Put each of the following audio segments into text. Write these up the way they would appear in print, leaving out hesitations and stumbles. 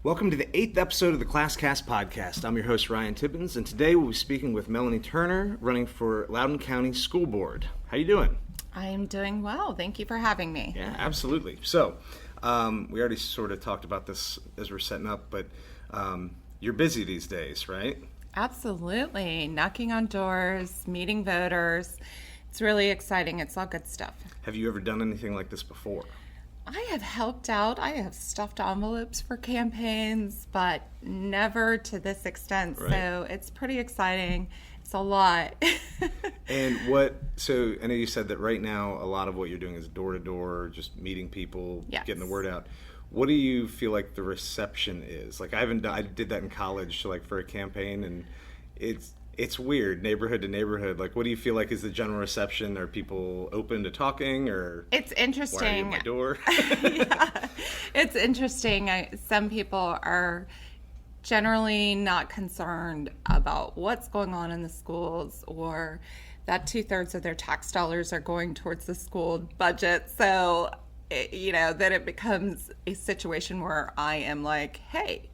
Welcome to the 8th episode of the ClassCast podcast. I'm your host, Ryan Tibbens, and today we'll be speaking with Melanie Turner, running for Loudoun County School Board. How you doing? I am doing well. Thank you for having me. Yeah, absolutely. So, we already sort of talked about this as we're setting up, but you're busy these days, right? Absolutely. Knocking on doors, meeting voters. It's really exciting. It's all good stuff. Have you ever done anything like this before? I have helped out. I have stuffed envelopes for campaigns, but never to this extent. Right. So it's pretty exciting. It's a lot. And so I know you said that right now a lot of what you're doing is door-to-door, just meeting people, Yes. getting the word out. What do you feel like the reception is? Like I did that in college, like for a campaign, and it's weird, neighborhood to neighborhood. Like, what do you feel like is the general reception? Are people open to talking, or It's interesting. why are you at my door? Yeah, it's interesting. Some people are generally not concerned about what's going on in the schools, or that 2/3 of their tax dollars are going towards the school budget. So, then it becomes a situation where I am like, hey,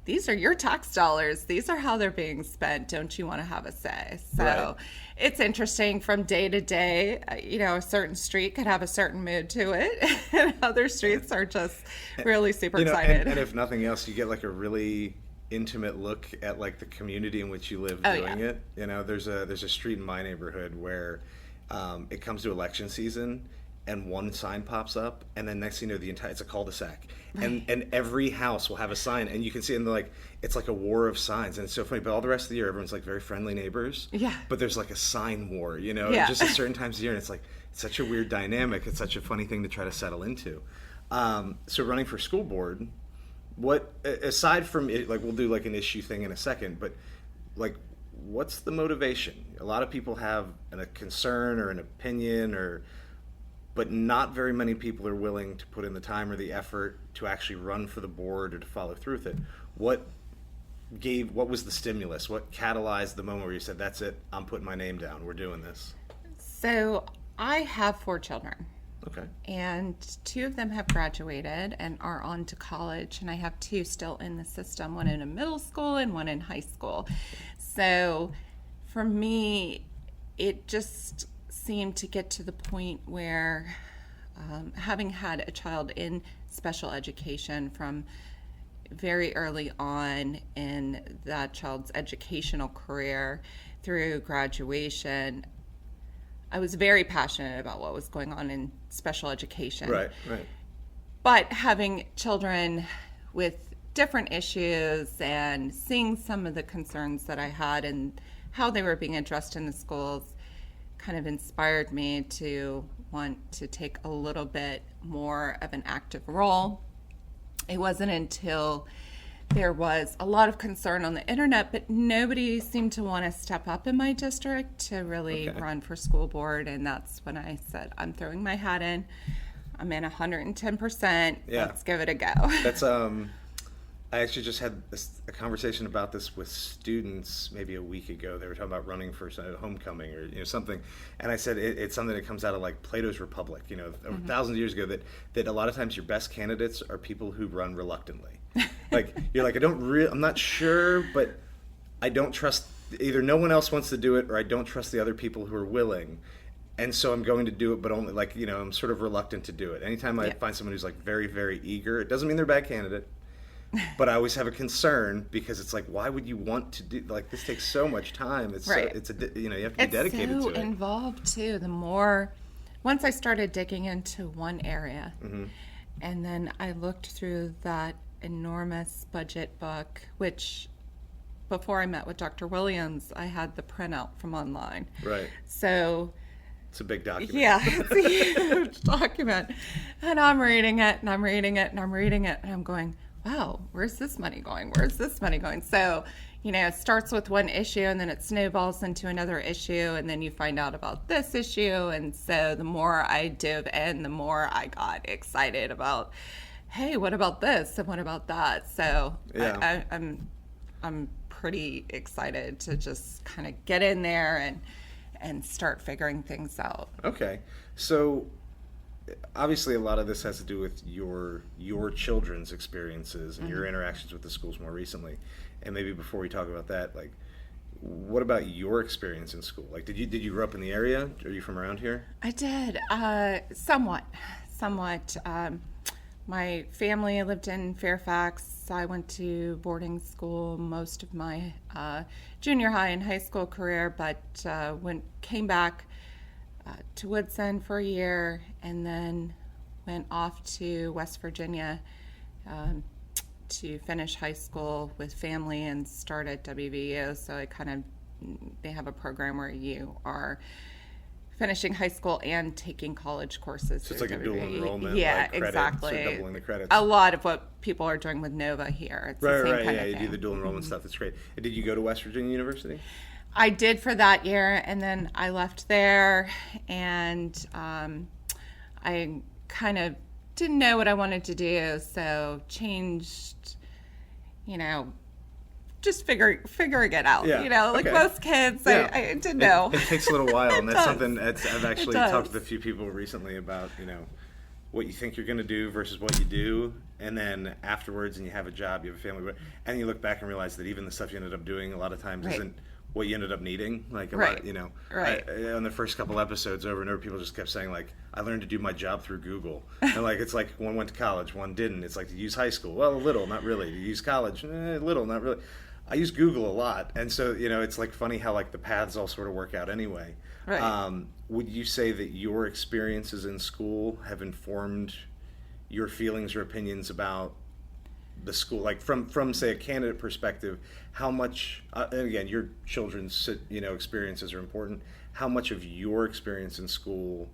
these are your tax dollars. These are how they're being spent. Don't you want to have a say? So Right. It's interesting from day to day. A certain street could have a certain mood to it, and other streets are just really super excited. And if nothing else, you get like a really intimate look at like the community in which you live Oh, doing yeah. it. There's a street in my neighborhood where it comes to election season, and one sign pops up, and then next thing you know, it's a cul-de-sac, and every house will have a sign, and you can see, and it's like a war of signs, and it's so funny. But all the rest of the year, everyone's like very friendly neighbors. Yeah. But there's like a sign war, Yeah. just at certain times of year, and it's like it's such a weird dynamic. It's such a funny thing to try to settle into. So running for school board, what aside from it, like we'll do like an issue thing in a second, but like what's the motivation? A lot of people have a concern or an opinion but not very many people are willing to put in the time or the effort to actually run for the board or to follow through with it. What was the stimulus? What catalyzed the moment where you said, that's it, I'm putting my name down, we're doing this? So I have 4 children. Okay. And 2 of them have graduated and are on to college, and I have 2 still in the system, one in a middle school and one in high school. So for me, it just seemed to get to the point where having had a child in special education from very early on in that child's educational career through graduation, I was very passionate about what was going on in special education. Right. But having children with different issues and seeing some of the concerns that I had and how they were being addressed in the schools kind of inspired me to want to take a little bit more of an active role. It wasn't until there was a lot of concern on the internet, but nobody seemed to want to step up in my district to really run for school board, and that's when I said, I'm throwing my hat in. I'm in 110%. Yeah. Let's give it a go. That's I actually just had a conversation about this with students maybe a week ago. They were talking about running for homecoming or something, and I said it's something that comes out of like Plato's Republic, thousands of years ago. That a lot of times your best candidates are people who run reluctantly. Like you're like I'm not sure, but I don't trust either. No one else wants to do it, or I don't trust the other people who are willing. And so I'm going to do it, but only I'm sort of reluctant to do it. Anytime I find someone who's like very, very eager, it doesn't mean they're a bad candidate. But I always have a concern because it's like, why would you want to do this? Takes so much time. It's right. you have to be dedicated to it. It's so involved too. Once I started digging into one area, and then I looked through that enormous budget book, which before I met with Dr. Williams, I had the printout from online. Right. So it's a big document. Yeah, it's a huge document. And I'm reading it, and I'm reading it, and I'm reading it, and I'm going, wow, where's this money going? Where's this money going? So, it starts with one issue, and then it snowballs into another issue, and then you find out about this issue. And so the more I dove in, the more I got excited about, hey, what about this? And what about that? So yeah. I'm pretty excited to just kind of get in there and start figuring things out. Okay. So obviously a lot of this has to do with your children's experiences and your interactions with the schools more recently. And maybe before we talk about that, like, what about your experience in school? Like, did you grow up in the area? Are you from around here? I did, somewhat. My family lived in Fairfax. I went to boarding school most of my junior high and high school career, but came back to Woodson for a year, and then went off to West Virginia to finish high school with family and start at WVU. So they have a program where you are finishing high school and taking college courses. So it's like a dual enrollment. Yeah, like credits, exactly. or doubling the credits. A lot of what people are doing with Nova here. It's the same kind of You thing. do the dual enrollment stuff. That's great. And did you go to West Virginia University? I did for that year, and then I left there, and I kind of didn't know what I wanted to do, so changed, just figuring it out. Yeah, like okay. most kids, Yeah. I didn't know. It takes a little while, and that's does. something I've actually does. talked with a few people recently about, what you think you're going to do versus what you do, and then afterwards, and you have a job, you have a family, and you look back and realize that even the stuff you ended up doing a lot of times Right. isn't what you ended up needing. Like, Right. Right. On the first couple episodes, over and over, people just kept saying, like, I learned to do my job through Google. And, like, it's like one went to college, one didn't. It's like, to use high school? Well, a little, not really. To use college? Little, not really. I use Google a lot. And so, it's, like, funny how, like, the paths all sort of work out anyway. Right. Would you say that your experiences in school have informed your feelings or opinions about the school, like from say a candidate perspective, how much and again, your children's experiences are important, how much of your experience in school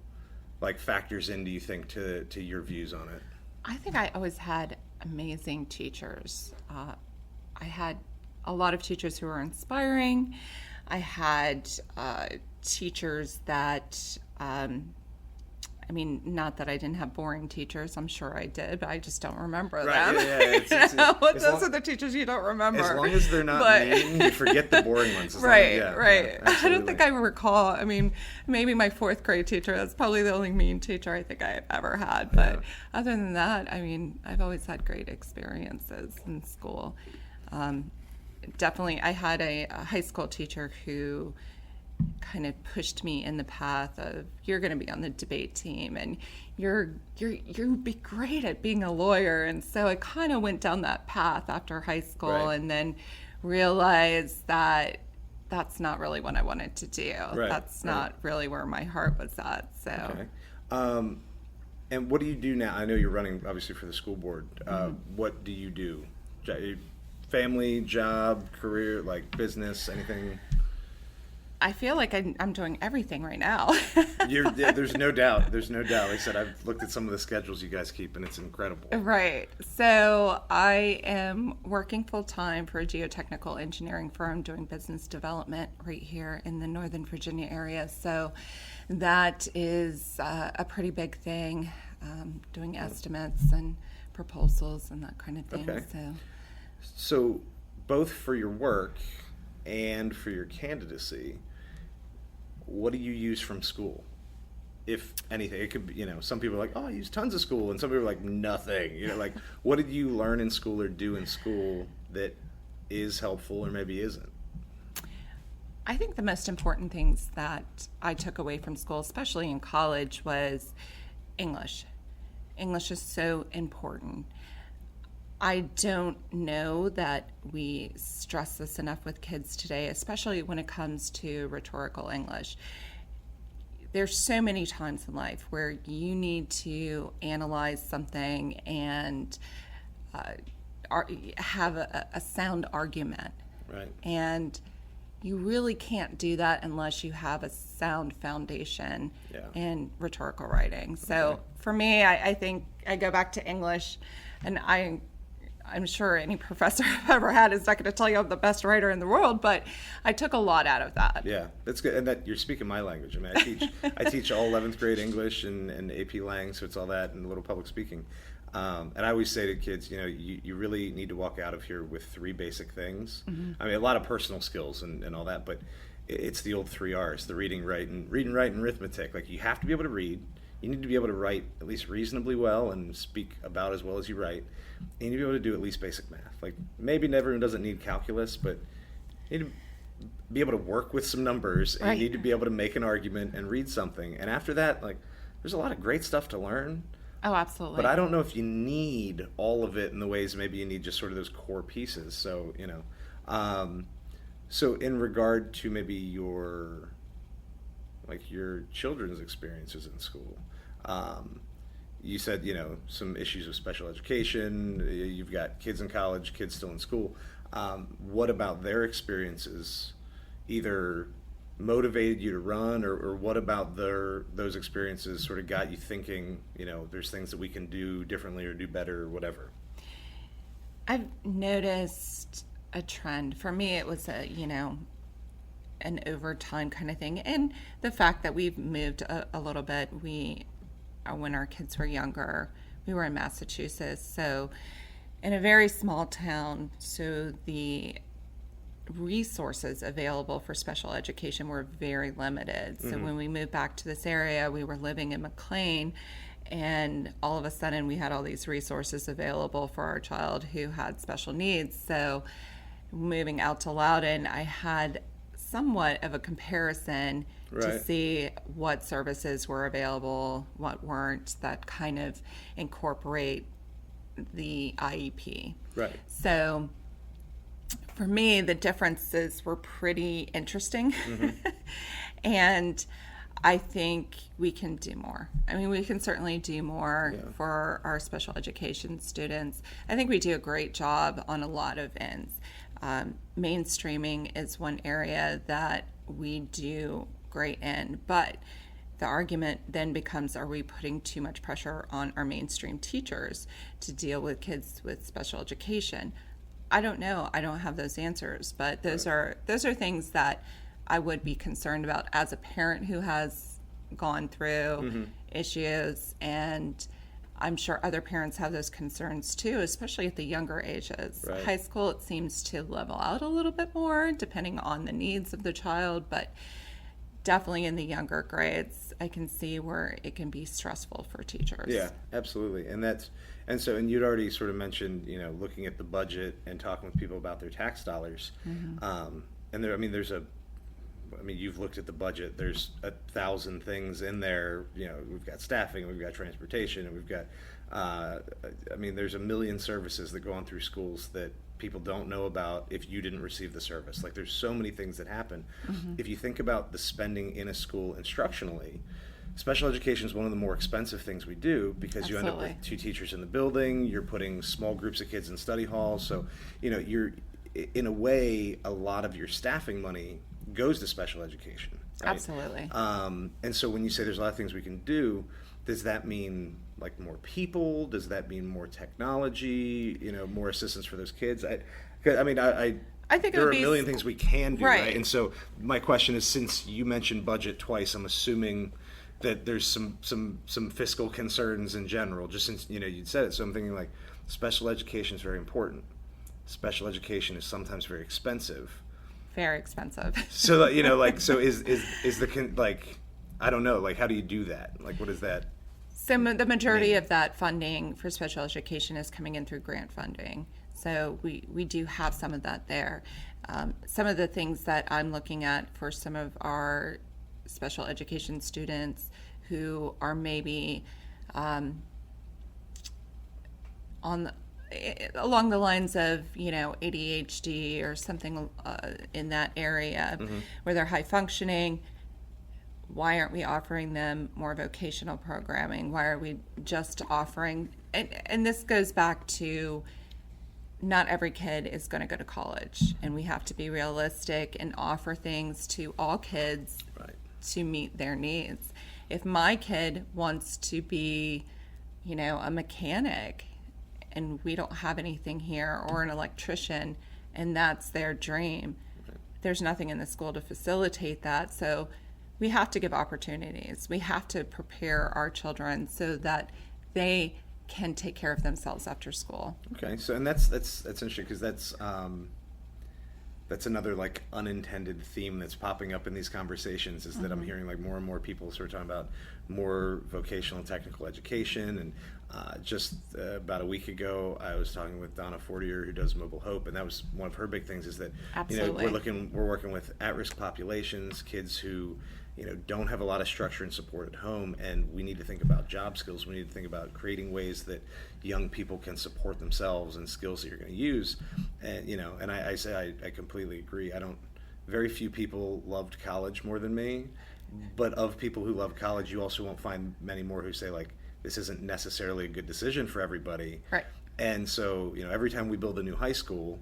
like factors in, do you think, to your views on it? I think I always had amazing teachers. I had a lot of teachers who were inspiring. I had teachers that not that I didn't have boring teachers. I'm sure I did, but I just don't remember them. Yeah. Those are the teachers you don't remember. As long as they're not mean, you forget the boring ones. Right. Yeah, I don't think I recall. Maybe my fourth grade teacher. That's probably the only mean teacher I think I've ever had. But other than that, I've always had great experiences in school. Definitely, I had a high school teacher who kind of pushed me in the path of, you're going to be on the debate team and you'd be great at being a lawyer. And so I kind of went down that path after high school, right. And then realized that that's not really what I wanted to do. Right. That's not really where my heart was at. So. Okay. And what do you do now? I know you're running obviously for the school board. What do you do? Family, job, career, like business, anything? I feel like I'm doing everything right now. There's no doubt. Like I said, I've looked at some of the schedules you guys keep, and it's incredible. Right. So I am working full-time for a geotechnical engineering firm doing business development right here in the Northern Virginia area. So that is a pretty big thing, doing estimates and proposals and that kind of thing. Okay. So both for your work and for your candidacy, what do you use from school? If anything, it could be, some people are like, oh, I use tons of school, and some people are like, nothing. Like, what did you learn in school or do in school that is helpful or maybe isn't? I think the most important things that I took away from school, especially in college, was English. English is so important. I don't know that we stress this enough with kids today, especially when it comes to rhetorical English. There's so many times in life where you need to analyze something and have a sound argument. Right. And you really can't do that unless you have a sound foundation in rhetorical writing. So for me, I think I go back to English, and I'm sure any professor I've ever had is not going to tell you I'm the best writer in the world, but I took a lot out of that. Yeah, that's good. And that you're speaking my language. I teach all 11th grade English and AP Lang, so it's all that and a little public speaking. And I always say to kids, you really need to walk out of here with 3 basic things. Mm-hmm. A lot of personal skills and all that, but it's the old 3 R's: the reading, write, and arithmetic. Like, you have to be able to read, you need to be able to write at least reasonably well and speak about as well as you write. And you need to be able to do at least basic math. Like, maybe everyone doesn't need calculus, but you need to be able to work with some numbers, and Right. you need to be able to make an argument and read something. And after that, like, there's a lot of great stuff to learn. Oh, absolutely. But I don't know if you need all of it in the ways maybe you need just sort of those core pieces. So, so in regard to maybe your children's experiences in school, you said, some issues with special education, you've got kids in college, kids still in school. What about their experiences either motivated you to run, or what about those experiences sort of got you thinking, there's things that we can do differently or do better or whatever? I've noticed a trend. For me, it was an overtime kind of thing. And the fact that we've moved a little bit, when our kids were younger, we were in Massachusetts, so in a very small town, so the resources available for special education were very limited. So when we moved back to this area, we were living in McLean, and all of a sudden we had all these resources available for our child who had special needs. So moving out to Loudoun, I had somewhat of a comparison to Right. see what services were available, what weren't, that kind of incorporate the IEP. Right. So for me, the differences were pretty interesting. And I think we can do more. I mean, we can certainly do more for our special education students. I think we do a great job on a lot of ends. Mainstreaming is one area that we do great in, but the argument then becomes, are we putting too much pressure on our mainstream teachers to deal with kids with special education? I don't know. I don't have those answers, but those are things that I would be concerned about as a parent who has gone through issues, and I'm sure other parents have those concerns too, especially at the younger ages. Right. High school, it seems to level out a little bit more depending on the needs of the child, but definitely in the younger grades, I can see where it can be stressful for teachers. Yeah, absolutely. And you'd already sort of mentioned, looking at the budget and talking with people about their tax dollars. And you've looked at the budget. There's 1,000 things in there. We've got staffing, and we've got transportation, and we've got, there's a million services that go on through schools that people don't know about if you didn't receive the service. Like, there's so many things that happen. If you think about the spending in a school instructionally, special education is one of the more expensive things we do, because you end up with Absolutely. 2 teachers in the building, you're putting small groups of kids in study halls, so you're, in a way, a lot of your staffing money goes to special education. Right? Absolutely. And so when you say there's a lot of things we can do, does that mean like more people? Does that mean more technology? More assistance for those kids? I think it there would are be a million things we can do, Right. right? And so my question is, since you mentioned budget twice, I'm assuming that there's some fiscal concerns in general, just since you'd said it. So I'm thinking, like, special education is very important. Special education is sometimes very expensive. Very expensive. So so is I don't know, like, how do you do that? Like, what is that? So the majority of that funding for special education is coming in through grant funding. So we do have some of that there. Some of the things that I'm looking at for some of our special education students who are maybe along the lines of ADHD or something in that area, where they're high functioning. Why aren't we offering them more vocational programming? Why are we just offering, and this goes back to, not every kid is going to go to college, and we have to be realistic and offer things to all kids to meet their needs. If my kid wants to be, a mechanic, and we don't have anything here, or an electrician, and that's their dream, there's nothing in the school to facilitate that. So we have to give opportunities. We have to prepare our children so that they can take care of themselves after school. Okay, so and that's interesting, because that's that's another like unintended theme that's popping up in these conversations, is that I'm hearing like more and more people sort of talking about more vocational and technical education. And just about a week ago, I was talking with Donna Fortier, who does Mobile Hope, and that was one of her big things, is that Absolutely. we're working with at-risk populations, kids who don't have a lot of structure and support at home, and we need to think about job skills. We need to think about creating ways that young people can support themselves and skills that you're going to use. And and I say I completely agree. Very few people loved college more than me, but of people who love college, you also won't find many more who say like, this isn't necessarily a good decision for everybody. Right. And so every time we build a new high school,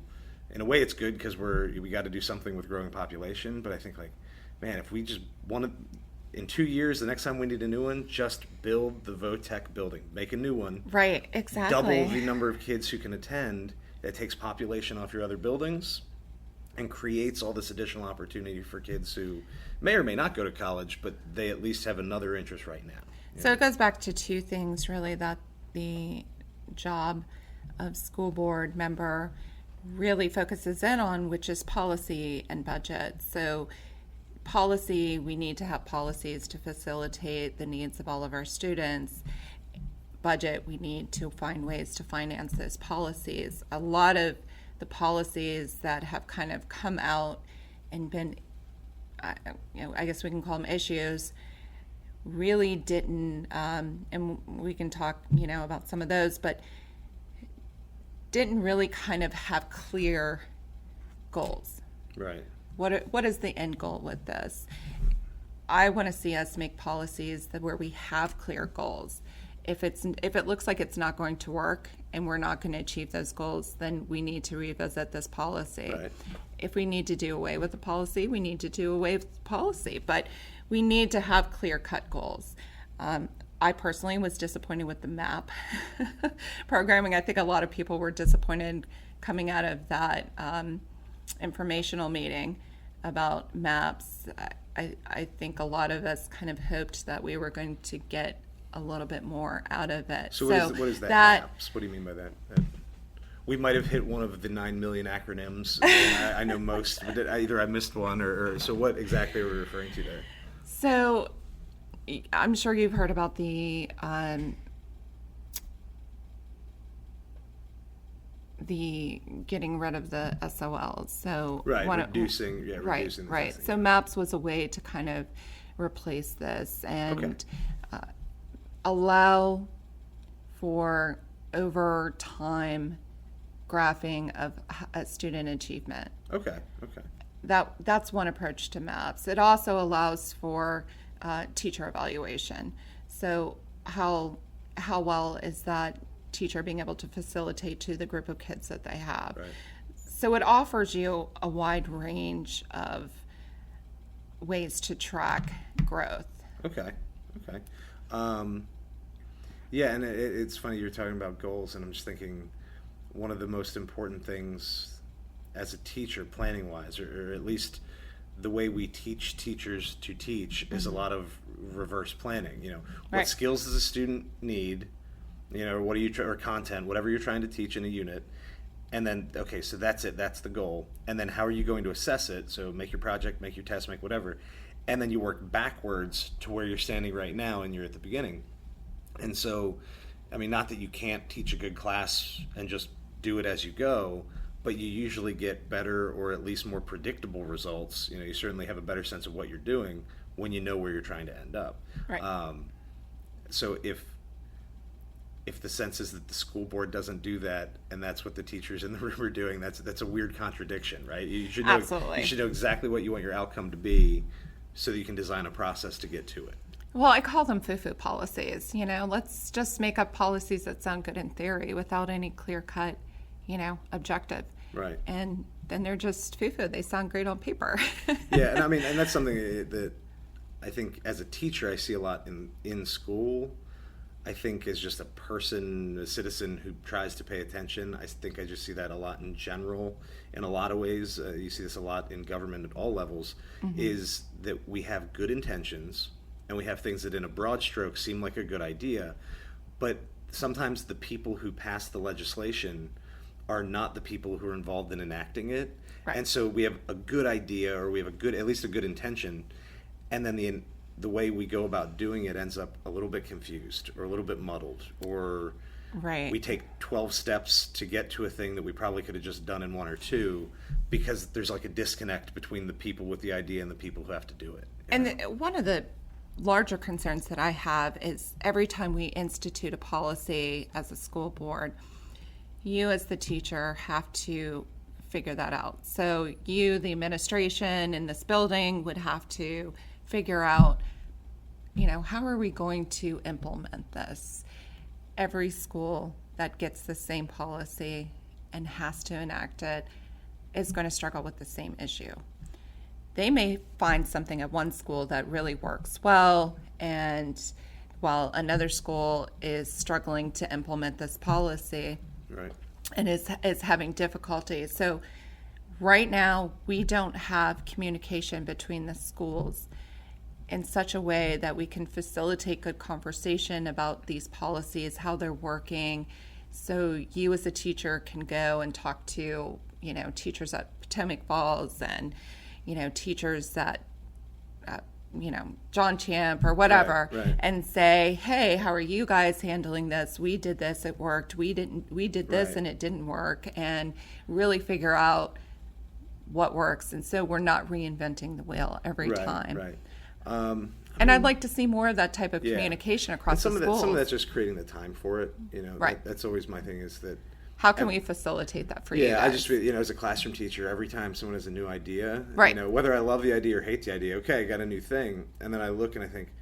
in a way it's good because we got to do something with growing population. But I think like, man, if we just want to, in 2 years, the next time we need a new one, just build the VOTech building, make a new one. Right, exactly. Double the number of kids who can attend. That takes population off your other buildings and creates all this additional opportunity for kids who may or may not go to college, but they at least have another interest right now. So it goes back to two things really that the job of school board member really focuses in on, which is policy and budget. So policy, we need to have policies to facilitate the needs of all of our students. Budget, we need to find ways to finance those policies. A lot of the policies that have kind of come out and been, I guess we can call them issues, really didn't, and we can talk, about some of those, but didn't really kind of have clear goals. Right. What is the end goal with this? I want to see us make policies where we have clear goals. If it looks like it's not going to work and we're not going to achieve those goals, then we need to revisit this policy. Right. If we need to do away with the policy, we need to do away with the policy. But we need to have clear-cut goals. I personally was disappointed with the MAP programming. I think a lot of people were disappointed coming out of that informational meeting about MAPs. I think a lot of us kind of hoped that we were going to get a little bit more out of it. So what is that MAPS? What do you mean by that? We might have hit one of the 9 million acronyms. I know most, but either I missed one or so what exactly are we referring to there? So I'm sure you've heard about the getting rid of the SOLs. So reducing the right. testing. So MAPS was a way to kind of replace this and allow for over time graphing of student achievement. Okay. That's one approach to MAPS. It also allows for teacher evaluation. So how well is that teacher being able to facilitate to the group of kids that they have? Right. So it offers you a wide range of ways to track growth. Okay. Yeah, and it's funny you're talking about goals, and I'm just thinking one of the most important things as a teacher, planning-wise, or at least the way we teach teachers to teach, is a lot of reverse planning. What skills does a student need? What are you or content, whatever you're trying to teach in a unit, and then so that's it. That's the goal. And then how are you going to assess it? So make your project, make your test, make whatever, and then you work backwards to where you're standing right now, and you're at the beginning. And so, not that you can't teach a good class and just do it as you go, but you usually get better or at least more predictable results. You certainly have a better sense of what you're doing when you know where you're trying to end up. Right. So if the sense is that the school board doesn't do that, and that's what the teachers in the room are doing, that's a weird contradiction, right? You should know, Absolutely. You should know exactly what you want your outcome to be, so that you can design a process to get to it. Well, I call them foo-foo policies. Let's just make up policies that sound good in theory without any clear-cut, objective. Right. And then they're just foo-foo. They sound great on paper. Yeah, and that's something that I think as a teacher I see a lot in school. I think as just a citizen who tries to pay attention, I think I just see that a lot in general. In a lot of ways, you see this a lot in government at all levels, is that we have good intentions, and we have things that in a broad stroke seem like a good idea, but sometimes the people who pass the legislation are not the people who are involved in enacting it. Right. And so we have a good idea, or we have at least a good intention, and then the way we go about doing it ends up a little bit confused or a little bit muddled, or Right. we take 12 steps to get to a thing that we probably could have just done in 1 or 2, because there's like a disconnect between the people with the idea and the people who have to do it. And one of the larger concerns that I have is every time we institute a policy as a school board, you as the teacher have to figure that out. So you, the administration in this building, would have to figure out, how are we going to implement this? Every school that gets the same policy and has to enact it is going to struggle with the same issue. They may find something at one school that really works well, and while another school is struggling to implement this policy, Right. and is having difficulty. So right now, we don't have communication between the schools in such a way that we can facilitate good conversation about these policies, how they're working. So you as a teacher can go and talk to, teachers at Potomac Falls and, teachers at, John Champ or whatever, Right. and say, hey, how are you guys handling this? We did this, it worked. We did this Right. and it didn't work, and really figure out what works. And so we're not reinventing the wheel every time. Right. And I'd like to see more of that type of Yeah. communication across And the schools. some of that's just creating the time for it. Right. That's always my thing, is that. How can we facilitate that for you Yeah, guys? I just feel, as a classroom teacher, every time someone has a new idea, Right. Whether I love the idea or hate the idea, okay, I got a new thing, and then I look and I think,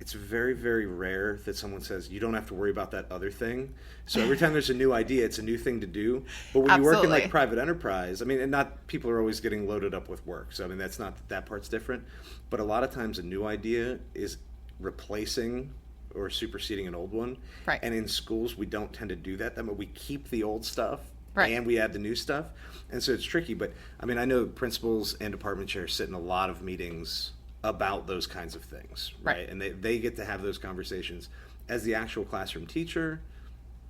it's very, very rare that someone says, you don't have to worry about that other thing. So every time there's a new idea, it's a new thing to do. But when you work in Absolutely. like private enterprise, and not people are always getting loaded up with work. So that's not that part's different. But a lot of times a new idea is replacing or superseding an old one. Right. And in schools, we don't tend to do that. That we keep the old stuff. Right. And we add the new stuff. And so it's tricky. But I know principals and department chairs sit in a lot of meetings about those kinds of things, right? And they get to have those conversations as the actual classroom teacher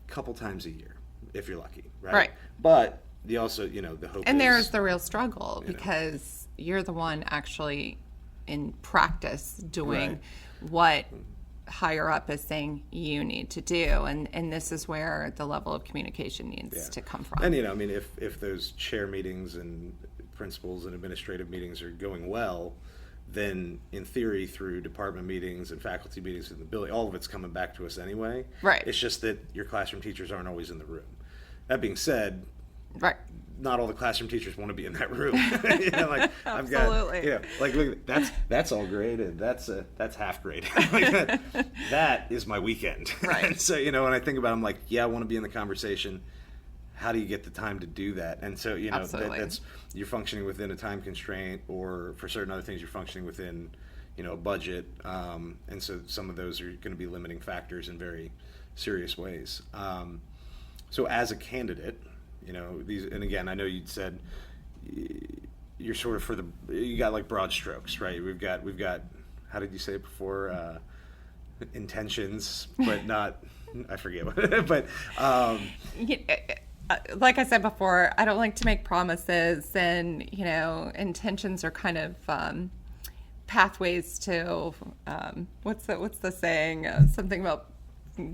a couple times a year, if you're lucky, right? Right. But the also, the hope And is, there's the real struggle, because you're the one actually in practice doing Right. what higher up is saying you need to do, and this is where the level of communication needs to come from. And if those chair meetings and principals and administrative meetings are going well, then in theory, through department meetings and faculty meetings in the building, all of it's coming back to us anyway. Right. It's just that your classroom teachers aren't always in the room. That being said, Right. not all the classroom teachers want to be in that room. I've got, Absolutely. look, that's all graded. That's half graded. That is my weekend. Right. And so, when I think about it, I'm like, yeah, I want to be in the conversation. How do you get the time to do that? And so, Absolutely. that's, you're functioning within a time constraint, or for certain other things, you're functioning within, a budget. And so some of those are going to be limiting factors in very serious ways. So as a candidate, these, and again, I know you'd said you're sort of you got like broad strokes, right? We've got, how did you say it before? Intentions, but not, I forget what, but, like I said before, I don't like to make promises, and intentions are kind of pathways to what's the saying? Something about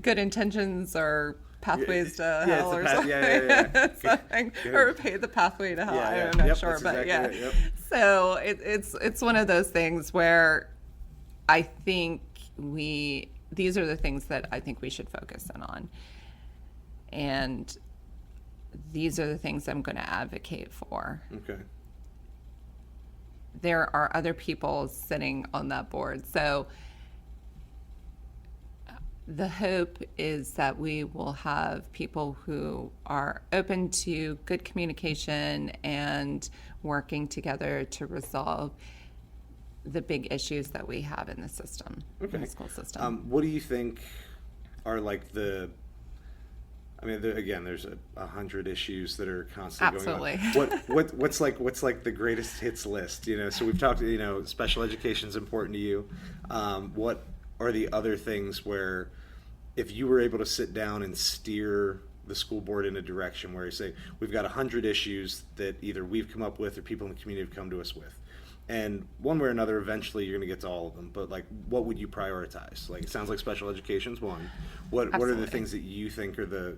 good intentions or pathways to hell, or something. Something. Or pay the pathway to hell. I'm not sure, but exactly right. So it's one of those things where I think these are the things that I think we should focus in on, and these are the things I'm going to advocate for. Okay. There are other people sitting on that board. So the hope is that we will have people who are open to good communication and working together to resolve the big issues that we have in the system, in the school system. What do you think are like again, there's 100 issues that are constantly going on. What's like the greatest hits list? So we've talked. Special education is important to you. What are the other things where, if you were able to sit down and steer the school board in a direction where you say, we've got 100 issues that either we've come up with or people in the community have come to us with. And one way or another, eventually you're going to get to all of them. But like, what would you prioritize? Like, it sounds like special education's one. What are the things that you think are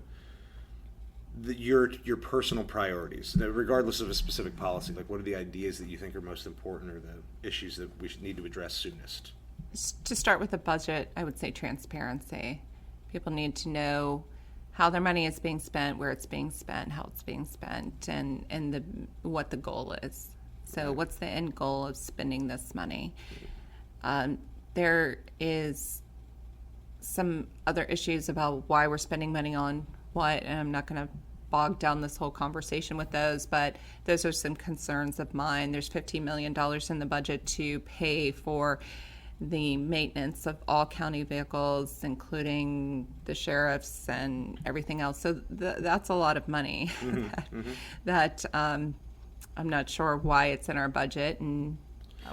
your personal priorities, regardless of a specific policy? Like, what are the ideas that you think are most important, or the issues that we should need to address soonest? To start with the budget, I would say transparency. People need to know how their money is being spent, where it's being spent, how it's being spent, and what the goal is. So what's the end goal of spending this money? There is some other issues about why we're spending money on what, and I'm not going to bog down this whole conversation with those, but those are some concerns of mine. There's $15 million in the budget to pay for the maintenance of all county vehicles, including the sheriff's and everything else. So that's a lot of money that I'm not sure why it's in our budget and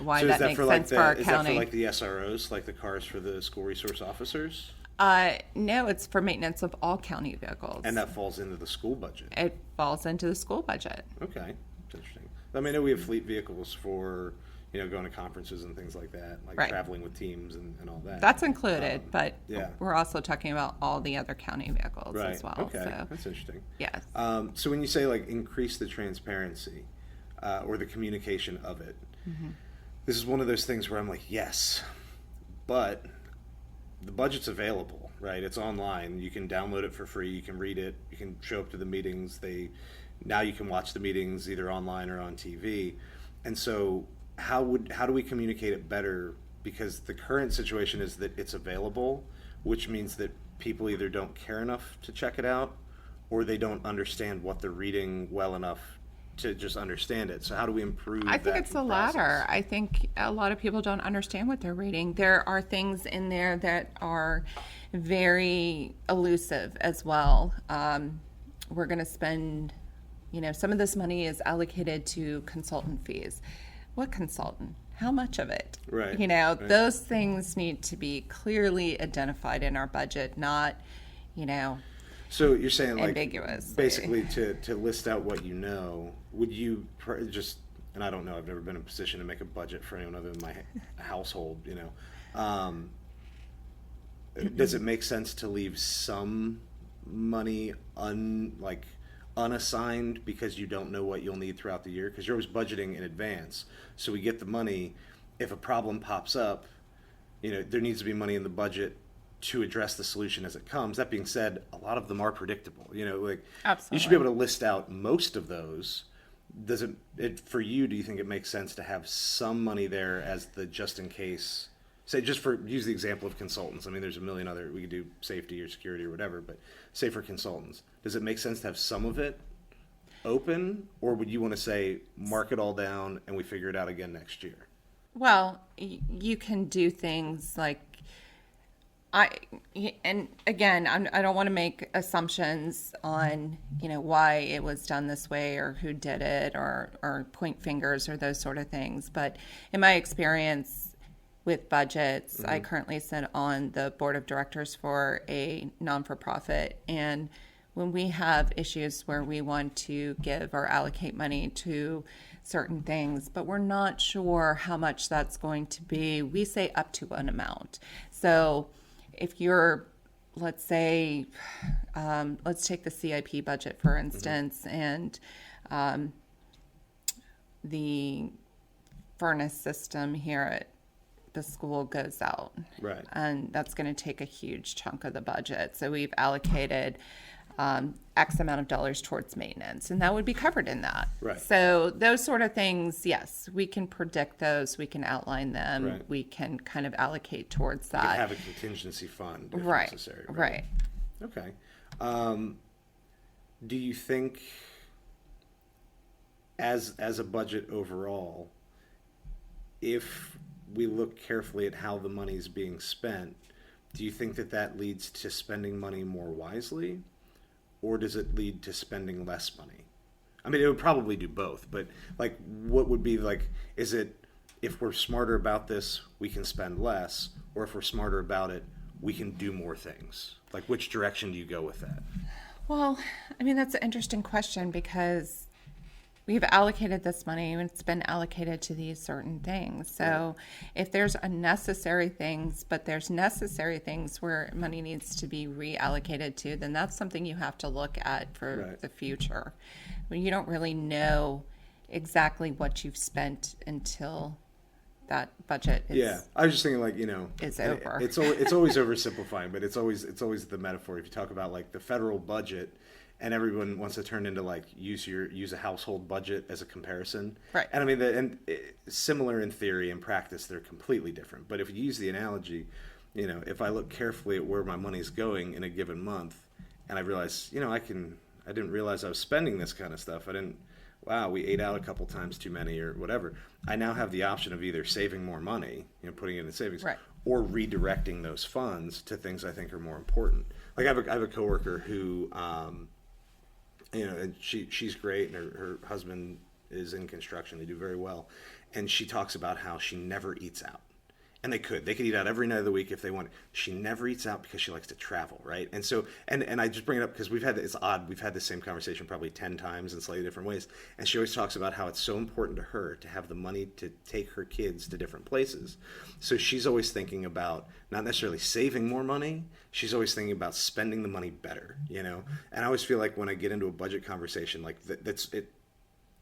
why so that makes sense for our county. Is that for like the SROs, like the cars for the school resource officers? No, it's for maintenance of all county vehicles. And that falls into the school budget? It falls into the school budget. Okay, that's interesting. I mean, I know we have fleet vehicles for, going to conferences and things like that, like right. traveling with teams and all that. That's included, but yeah. we're also talking about all the other county vehicles right. as well. Okay, so. that's interesting. Yes. So when you say like increase the transparency or the communication of it, this is one of those things where I'm like, yes, but the budget's available, right? It's online. You can download it for free. You can read it. You can show up to the meetings. Now you can watch the meetings either online or on TV. And so how do we communicate it better? Because the current situation is that it's available, which means that people either don't care enough to check it out, or they don't understand what they're reading well enough to just understand it. So how do we improve I think that it's the process? latter. I think a lot of people don't understand what they're reading. There are things in there that are very elusive as well. We're going to spend, some of this money is allocated to consultant fees. What consultant? How much of it? Right. Right. Those things need to be clearly identified in our budget, not, So you're saying like ambiguously. Basically to list out what you know, would you just, and I don't know, I've never been in a position to make a budget for anyone other than my household, does it make sense to leave some money unassigned because you don't know what you'll need throughout the year? Because you're always budgeting in advance. So we get the money. If a problem pops up, there needs to be money in the budget to address the solution as it comes. That being said, a lot of them are predictable. Absolutely. You should be able to list out most of those. Does it for you, do you think it makes sense to have some money there as the just in case? Say, use the example of consultants. I mean, there's a million other, we could do safety or security or whatever, but say for consultants, does it make sense to have some of it open, or would you want to say mark it all down and we figure it out again next year? Well, you can do things like, and again, I don't want to make assumptions on, why it was done this way or who did it or point fingers or those sort of things. But in my experience with budgets, I currently sit on the board of directors for a non-for-profit. And when we have issues where we want to give or allocate money to certain things, but we're not sure how much that's going to be, we say up to an amount. So if you're, let's say, let's take the CIP budget, for instance, and the furnace system here at the school goes out. Right. And that's going to take a huge chunk of the budget. So we've allocated X amount of dollars towards maintenance, and that would be covered in that. Right. So those sort of things, yes, we can predict those, we can outline them, Right. we can kind of allocate towards You can that. have a contingency fund if Right, necessary. right. Okay. Do you think, as a budget overall, if we look carefully at how the money is being spent, do you think that leads to spending money more wisely, or does it lead to spending less money? I mean, it would probably do both, but like, what would be like, is it, if we're smarter about this, we can spend less, or if we're smarter about it, we can do more things? Like, which direction do you go with that? Well, I mean, that's an interesting question because we've allocated this money and it's been allocated to these certain things. So if there's unnecessary things, but there's necessary things where money needs to be reallocated to, then that's something you have to look at for the future. When you don't really know exactly what you've spent until that budget is I was just thinking is over. It's always oversimplifying, but it's always the metaphor. If you talk about like the federal budget, and everyone wants to turn into like use a household budget as a comparison, Right. And I mean, similar in theory and practice, they're completely different. But if you use the analogy, if I look carefully at where my money's going in a given month, and I realize, I didn't realize I was spending this kind of stuff. Wow, we ate out a couple times too many or whatever. I now have the option of either saving more money, putting it in savings, Right. or redirecting those funds to things I think are more important. Like I have a coworker who, and she's great, and her husband is in construction. They do very well, and she talks about how she never eats out. And they could eat out every night of the week if they wanted. She never eats out because she likes to travel, right? And so, and I just bring it up because it's odd. We've had the same conversation probably 10 times in slightly different ways. And she always talks about how it's so important to her to have the money to take her kids to different places. So she's always thinking about not necessarily saving more money. She's always thinking about spending the money better, And I always feel like when I get into a budget conversation, like that's it.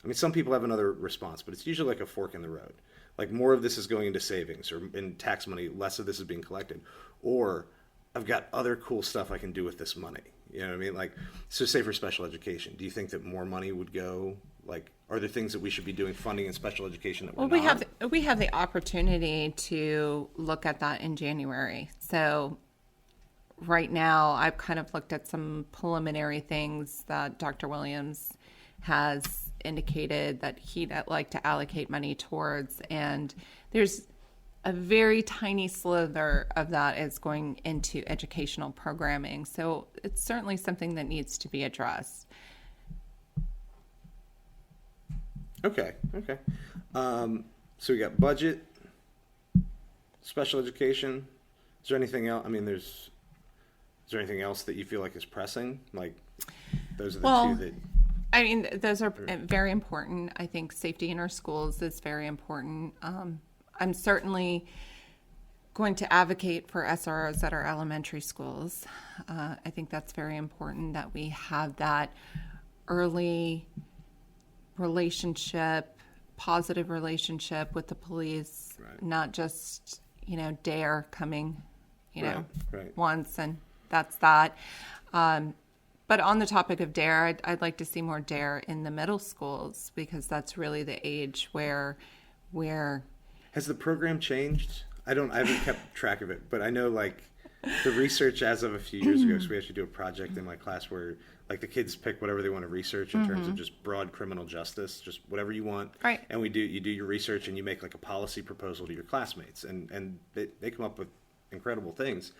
I mean, some people have another response, but it's usually like a fork in the road. Like more of this is going into savings or in tax money, less of this is being collected. Or I've got other cool stuff I can do with this money. You know what I mean? Like, so say for special education, do you think that more money would go, like, are there things that we should be doing funding in special education that we're not? We have the opportunity to look at that in January. So right now I've kind of looked at some preliminary things that Dr. Williams has indicated that he'd like to allocate money towards, and there's a very tiny slither of that is going into educational programming. So it's certainly something that needs to be addressed. Okay. So we got budget, special education. Is there anything else? I mean, is there anything else that you feel like is pressing? Like, those are the two that... I mean, those are very important. I think safety in our schools is very important. I'm certainly going to advocate for SROs at our elementary schools. I think that's very important that we have that early relationship, positive relationship with the police, not just, dare coming, once and that's that. But on the topic of DARE, I'd like to see more DARE in the middle schools because that's really the age where Has the program changed? I haven't kept track of it, but I know like the research as of a few years ago, so we actually do a project in my class where like the kids pick whatever they want to research in terms of just broad criminal justice, just whatever you want. Right. And you do your research and you make like a policy proposal to your classmates and they come up with incredible things.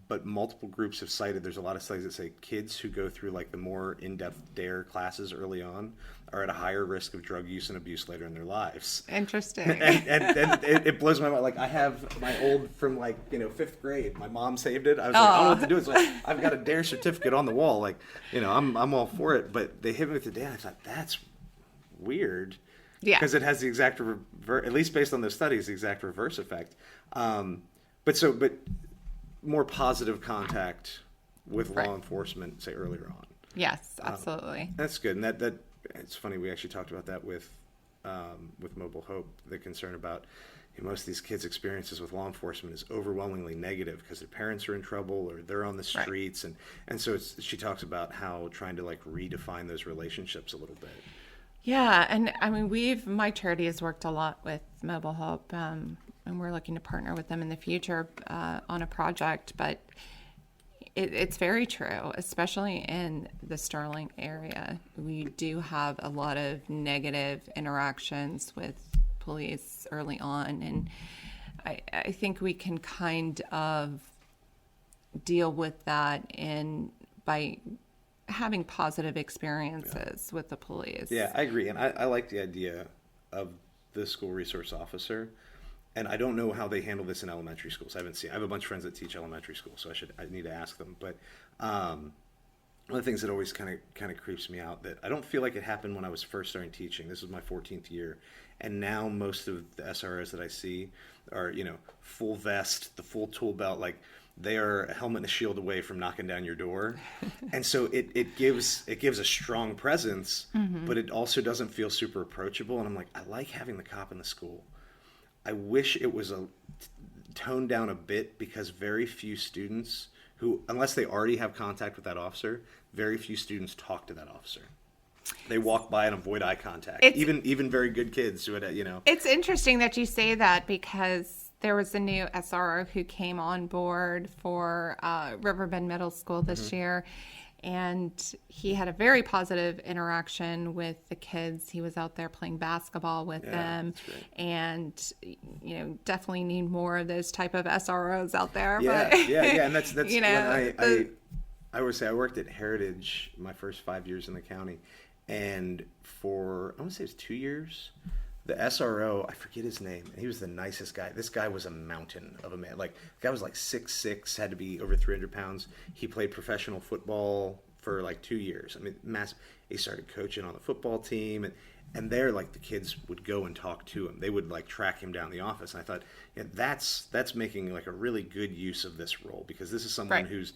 But multiple groups have cited, there's a lot of studies that say kids who go through like the more in-depth DARE classes early on are at a higher risk of drug use and abuse later in their lives. Interesting. and it blows my mind. Like I have my old from like, 5th grade, my mom saved it. I was like, I don't know what to do. It's like, I've got a DARE certificate on the wall. Like, I'm all for it, but they hit me with the DARE. I thought that's weird. Yeah. Because it has the exact, at least based on those studies, the exact reverse effect. But more positive contact with law enforcement, say earlier on. Yes, absolutely. That's good, and that it's funny. We actually talked about that with Mobile Hope. The concern about most of these kids' experiences with law enforcement is overwhelmingly negative because their parents are in trouble or they're on the streets, and so she talks about how trying to like redefine those relationships a little bit. Yeah, and I mean my charity has worked a lot with Mobile Hope. And we're looking to partner with them in the future on a project. But it's very true, especially in the Sterling area. We do have a lot of negative interactions with police early on. And I think we can kind of deal with that by having positive experiences with the police. Yeah, I agree. And I like the idea of the school resource officer. And I don't know how they handle this in elementary schools. I have a bunch of friends that teach elementary school, so I need to ask them. But one of the things that always kind of creeps me out, that I don't feel like it happened when I was first starting teaching. This was my 14th year, and now most of the SROs that I see are, full vest, the full tool belt, like they are a helmet and a shield away from knocking down your door. And so it gives a strong presence, but it also doesn't feel super approachable. And I'm like, I like having the cop in the school. I wish it was toned down a bit, because very few students who, unless they already have contact with that officer, very few students talk to that officer. They walk by and avoid eye contact. Even very good kids who had, It's interesting that you say that, because there was a new SRO who came on board for Riverbend Middle School this year, and he had a very positive interaction with the kids. He was out there playing basketball with them, and definitely need more of those type of SROs out there. And that's when I always say I worked at Heritage my first 5 years in the county, and for I want to say it was 2 years. The SRO, I forget his name, and he was the nicest guy. This guy was a mountain of a man. Like, the guy was like 6'6", had to be over 300 pounds. He played professional football for like 2 years. I mean, massive. He started coaching on the football team, and there, like, the kids would go and talk to him. They would like track him down the office. And I thought, that's making like a really good use of this role, because this is someone who's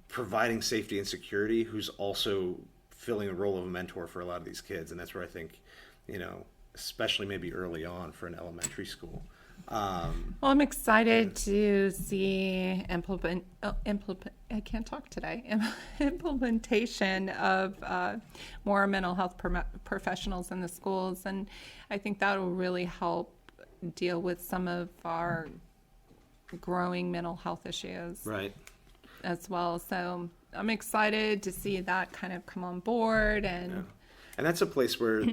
providing safety and security, who's also filling the role of a mentor for a lot of these kids. And that's where I think, especially maybe early on for an elementary school. Well, I'm excited to see I can't talk today. Implementation of more mental health professionals in the schools, and I think that will really help deal with some of our growing mental health issues. Right. As well. So I'm excited to see that kind of come on board, and that's a place where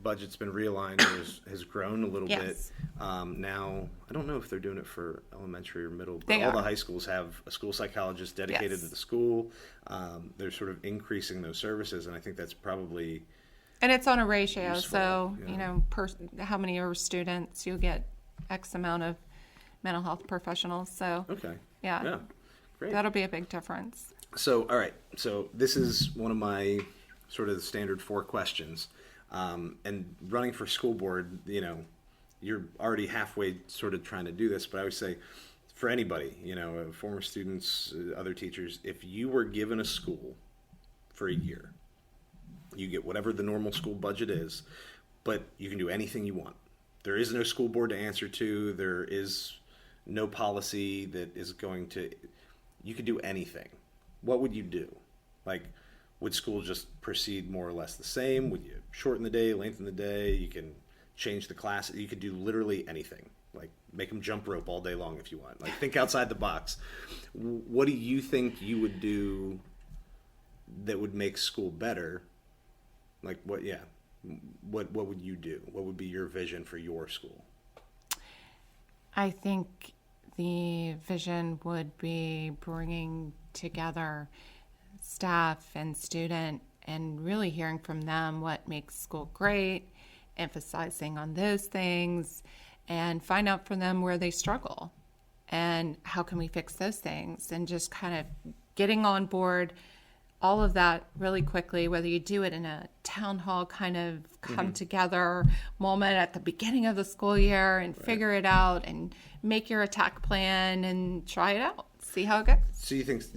budget's been realigned, or has grown a little bit. Now, I don't know if they're doing it for elementary or middle, but all the high schools have a school psychologist dedicated to the school. They're sort of increasing those services, and I think that's probably and it's on a ratio. useful, So, how many of our students, you'll get X amount of mental health professionals. So, yeah, great. That'll be a big difference. So, all right. So this is one of my sort of the standard 4 questions. And running for school board, you're already halfway sort of trying to do this, but I would say for anybody, former students, other teachers, if you were given a school for a year, you get whatever the normal school budget is, but you can do anything you want. There is no school board to answer to. There is no policy that is going to, you could do anything. What would you do? Like, would school just proceed more or less the same? Would you shorten the day, lengthen the day? You can change the class. You could do literally anything. Like, make them jump rope all day long if you want. Like, think outside the box. What do you think you would do that would make school better? Like, what would you do? What would be your vision for your school? I think the vision would be bringing together staff and student and really hearing from them what makes school great, emphasizing on those things, and find out from them where they struggle and how can we fix those things, and just kind of getting on board all of that really quickly, whether you do it in a town hall kind of come together moment at the beginning of the school year and figure it out and make your attack plan and try it out. See how it goes. So do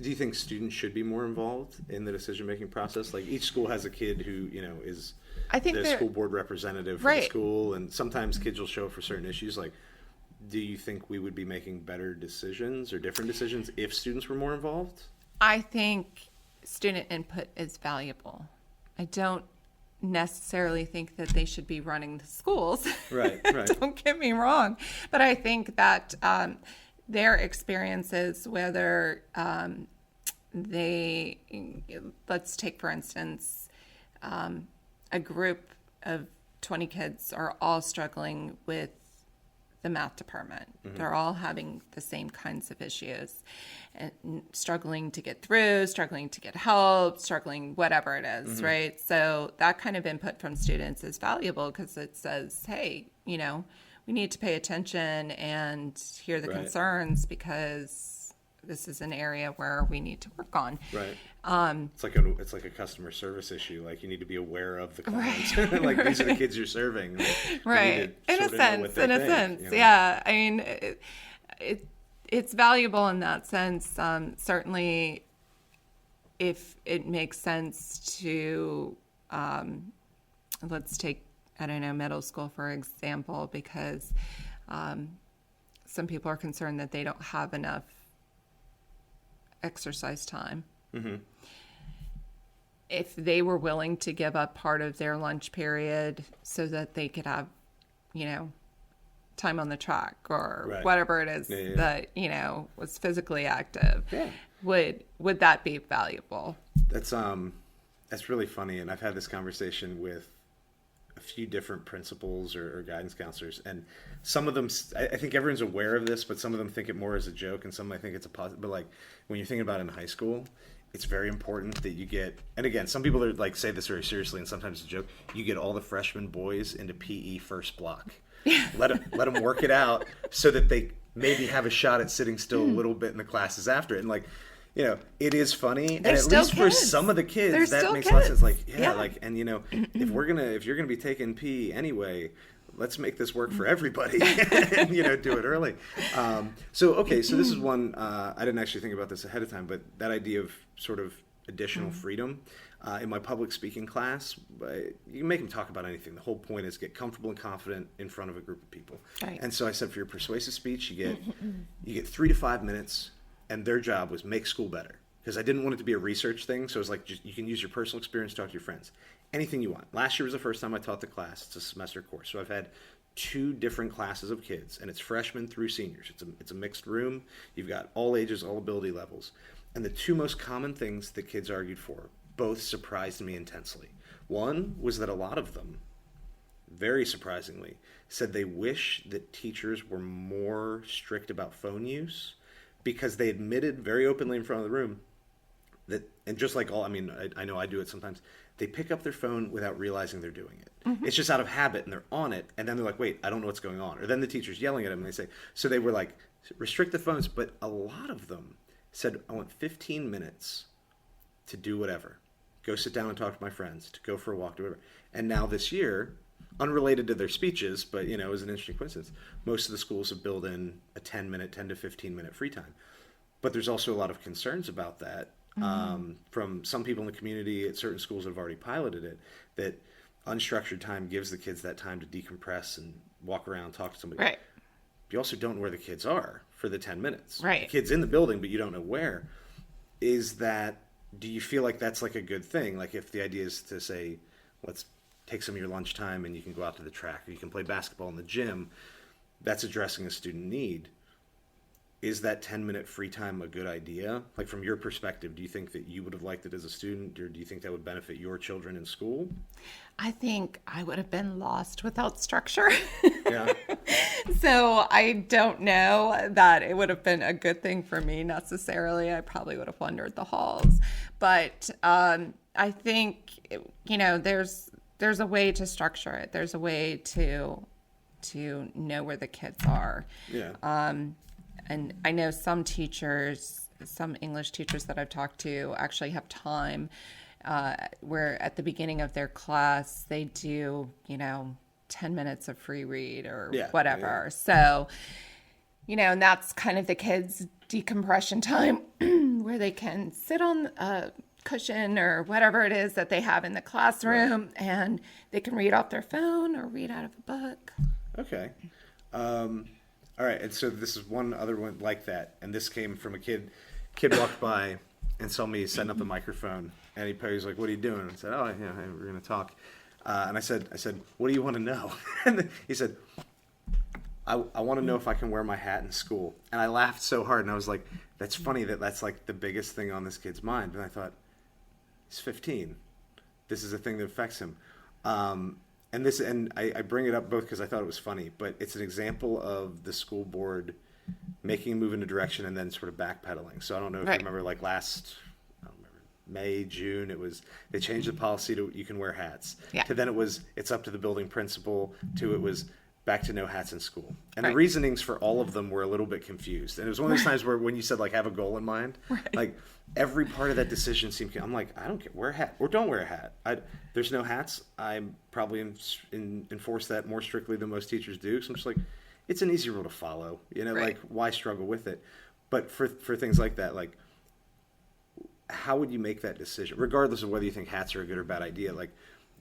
you think students should be more involved in the decision-making process? Like, each school has a kid who, is the school board representative for the school, and sometimes kids will show up for certain issues. Like, do you think we would be making better decisions or different decisions if students were more involved? I think student input is valuable. I don't necessarily think that they should be running the schools. Right. Don't get me wrong. But I think that their experiences, whether let's take, for instance, a group of 20 kids are all struggling with the math department. They're all having the same kinds of issues and struggling to get through, struggling to get help, struggling whatever it is, right? So that kind of input from students is valuable, because it says, hey, we need to pay attention and hear the concerns, because this is an area where we need to work on. Right. It's like a customer service issue. Like, you need to be aware of the clients. Right. Like, these are the kids you're serving. Like, Right. In a sense. You know? Yeah. I mean, it's valuable in that sense. Certainly, if it makes sense to, let's take, I don't know, middle school, for example, because some people are concerned that they don't have enough exercise time. Mm-hmm. If they were willing to give up part of their lunch period so that they could have, time on the track or whatever it is that, was physically active, would that be valuable? That's really funny. And I've had this conversation with a few different principals or guidance counselors, and some of them, I think everyone's aware of this, but some of them think it more as a joke, and some I think it's a positive. But like, when you're thinking about it in high school, it's very important that you get, and again, some people are like say this very seriously, and sometimes it's a joke. You get all the freshman boys into PE first block. Let them work it out so that they maybe have a shot at sitting still a little bit in the classes after it. And like, it is funny, They're and at least for some of the kids, that makes a lot of sense. Like, like, and if you're gonna be taking PE anyway, let's make this work for everybody, and do it early. So this is one I didn't actually think about this ahead of time, but that idea of sort of additional freedom. In my public speaking class, you can make them talk about anything. The whole point is get comfortable and confident in front of a group of people. Right. And so I said, for your persuasive speech, you get 3 to 5 minutes, and their job was make school better. Because I didn't want it to be a research thing, so it was like, just, you can use your personal experience to talk to your friends. Anything you want. Last year was the first time I taught the class. It's a semester course. So I've had 2 different classes of kids, and it's freshmen through seniors. It's a mixed room. You've got all ages, all ability levels. And the 2 most common things that kids argued for both surprised me intensely. One was that a lot of them, very surprisingly, said they wish that teachers were more strict about phone use, because they admitted very openly in front of the room that, and just like I know I do it sometimes, they pick up their phone without realizing they're doing it. Mm-hmm. It's just out of habit, and they're on it, and then they're like, wait, I don't know what's going on. Or then the teacher's yelling at them, and they say, so they were like, restrict the phones, but a lot of them said, I want 15 minutes to do whatever. Go sit down and talk to my friends, to go for a walk, to whatever. And now this year, unrelated to their speeches, but it was an interesting coincidence, most of the schools have built in a 10 to 15 minute free time. But there's also a lot of concerns about that from some people in the community at certain schools that have already piloted it, that unstructured time gives the kids that time to decompress and walk around, talk to somebody. Right. You also don't know where the kids are for the 10 minutes. Right. The kid's in the building, but you don't know where. Do you feel like that's like a good thing? Like, if the idea is to say, let's take some of your lunchtime and you can go out to the track, or you can play basketball in the gym, that's addressing a student need. Is that 10-minute free time a good idea? Like, from your perspective, do you think that you would have liked it as a student, or do you think that would benefit your children in school? I think I would have been lost without structure. Yeah. So I don't know that it would have been a good thing for me necessarily. I probably would have wandered the halls. But I think, there's a way to structure it. There's a way to know where the kids are. Yeah. And I know some teachers, some English teachers that I've talked to actually have time where at the beginning of their class, they do, 10 minutes of free read or whatever. Yeah. So, and that's kind of the kids' decompression time where they can sit on a cushion or whatever it is that they have in the classroom, and they can read off their phone or read out of a book. Okay. All right, and so this is one other one like that, and this came from a kid. Kid walked by and saw me setting up the microphone, and he was like, "What are you doing?" And I said, "Oh, yeah, we're going to talk." And I said, "What do you want to know?" And he said, I want to know if I can wear my hat in school." And I laughed so hard, and I was like, that's funny that's like the biggest thing on this kid's mind. And I thought, he's 15. This is a thing that affects him. And I bring it up both because I thought it was funny, but it's an example of the school board making a move in a direction and then sort of backpedaling. So I don't know if you remember, like May, June, they changed the policy to you can wear hats. Yeah. To then it's up to the building principal, to it was back to no hats in school. And Right. the reasonings for all of them were a little bit confused. And it was one of those times where when you said, like, have a goal in mind, Right. like, every part of that decision seemed, I'm like, I don't care, wear a hat or don't wear a hat. There's no hats. I'm probably enforce that more strictly than most teachers do. So I'm just like, it's an easy rule to follow, Right. like, why struggle with it? But for things like that, like, how would you make that decision, regardless of whether you think hats are a good or bad idea? Like,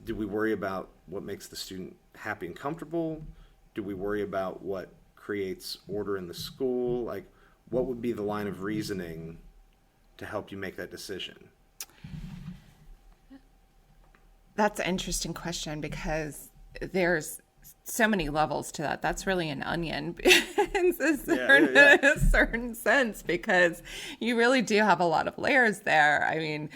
do we worry about what makes the student happy and comfortable? Do we worry about what creates order in the school? Like, what would be the line of reasoning to help you make that decision? That's an interesting question because there's so many levels to that. That's really an onion in a certain sense, because you really do have a lot of layers there. I mean,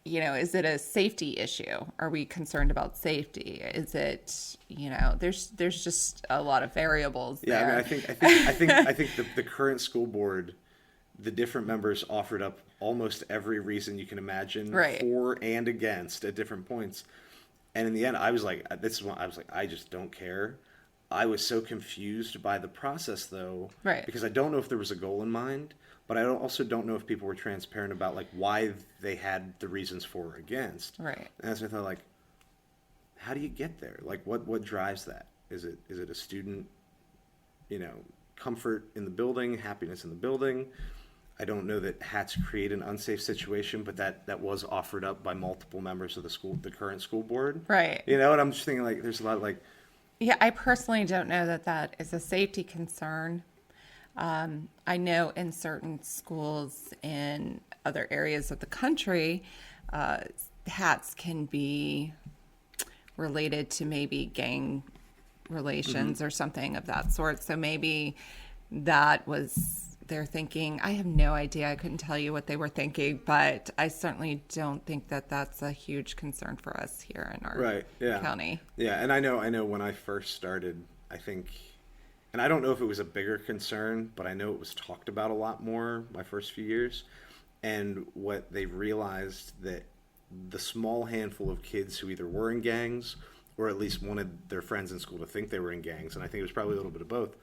is it a safety issue? Are we concerned about safety? Is it, there's just a lot of variables there. Yeah, I think the current school board, the different members offered up almost every reason you can imagine, right, for and against at different points. And in the end, I was like, I just don't care. I was so confused by the process, though, right, because I don't know if there was a goal in mind, but I also don't know if people were transparent about, like, why they had the reasons for or against. Right. And so I thought, like, how do you get there? Like, what drives that? Is it a student, comfort in the building, happiness in the building? I don't know that hats create an unsafe situation, but that was offered up by multiple members of the current school board. Right. And I'm just thinking, like, there's a lot of, like... Yeah, I personally don't know that is a safety concern. I know in certain schools in other areas of the country, hats can be related to maybe gang relations, or something of that sort. So maybe that was their thinking. I have no idea. I couldn't tell you what they were thinking, but I certainly don't think that that's a huge concern for us here in our county. Yeah, and I know when I first started, I think, and I don't know if it was a bigger concern, but I know it was talked about a lot more my first few years. And what they realized, that the small handful of kids who either were in gangs or at least wanted their friends in school to think they were in gangs, and I think it was probably a little bit of both,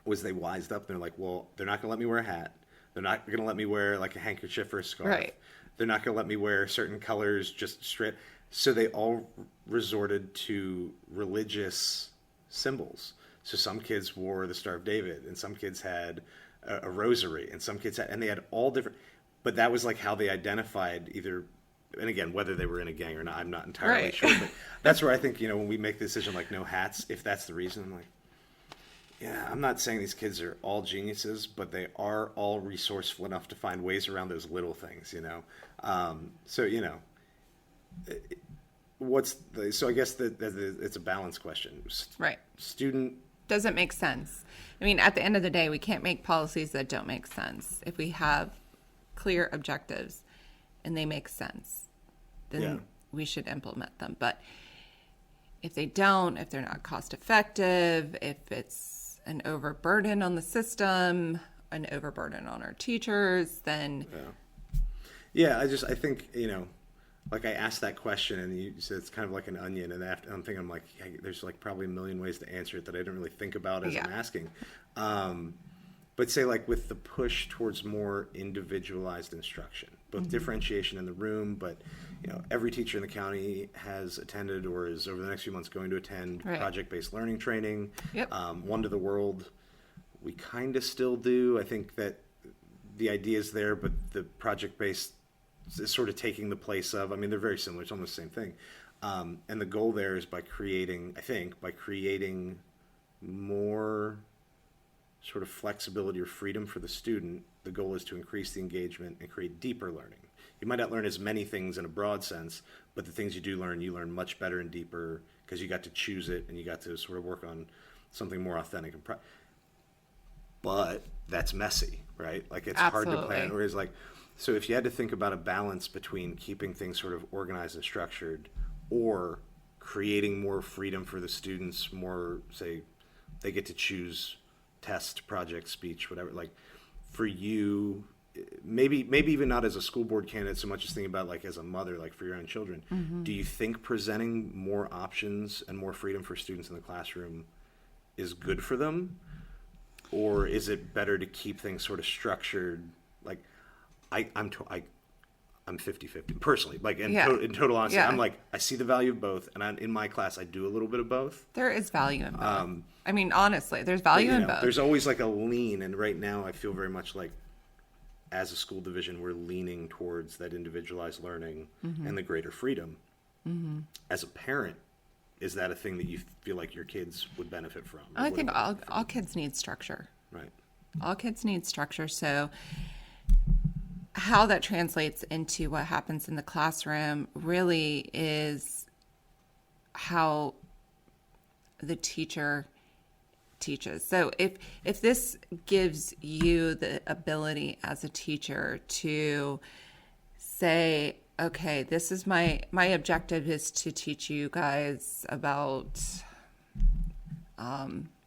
was they wised up. They're like, well, they're not going to let me wear a hat. They're not going to let me wear, like, a handkerchief or a scarf. Right. They're not going to let me wear certain colors just straight. So they all resorted to religious symbols. So some kids wore the Star of David, and some kids had a rosary, and some kids had, and they had all different, but that was like how they identified either, and again, whether they were in a gang or not, I'm not entirely sure, but that's where I think, when we make the decision, like, no hats, if that's the reason, I'm like, yeah, I'm not saying these kids are all geniuses, but they are all resourceful enough to find ways around those little things, So I guess it's a balance question. Right. Student. Does it make sense? I mean, at the end of the day, we can't make policies that don't make sense. If we have clear objectives and they make sense, then we should implement them. But if they don't, if they're not cost effective, if it's an overburden on the system, an overburden on our teachers, then... Yeah, I think, like, I asked that question, and you said it's kind of like an onion, and after I'm thinking, I'm like, yeah, there's, like, probably a million ways to answer it that I didn't really think about as I'm asking. But say, like, with the push towards more individualized instruction, both differentiation in the room, but, every teacher in the county has attended or is over the next few months going to attend project-based learning training. Yep. One to the World, we kind of still do. I think that the idea is there, but the project-based is sort of taking the place of, I mean, they're very similar. It's almost the same thing. And the goal there is by creating more sort of flexibility or freedom for the student, the goal is to increase the engagement and create deeper learning. You might not learn as many things in a broad sense, but the things you learn much better and deeper because you got to choose it and you got to sort of work on something more authentic. But that's messy, right? Like, it's hard to plan. Whereas, like, so if you had to think about a balance between keeping things sort of organized and structured or creating more freedom for the students, more, say, they get to choose test, project, speech, whatever, like, for you, maybe even not as a school board candidate so much as thinking about like as a mother, like for your own children, do you think presenting more options and more freedom for students in the classroom is good for them? Or is it better to keep things sort of structured? Like I'm 50-50 personally, like in total honesty. Yeah. I'm like, I see the value of both, and in my class I do a little bit of both. There is value in both. I mean, honestly, there's value in both. There's always like a lean, and right now I feel very much like as a school division, we're leaning towards that individualized learning and the greater freedom. As a parent, is that a thing that you feel like your kids would benefit from? I think all kids need structure. Right. All kids need structure. So how that translates into what happens in the classroom really is how the teacher teaches. So if this gives you the ability as a teacher to say, okay, this is my objective is to teach you we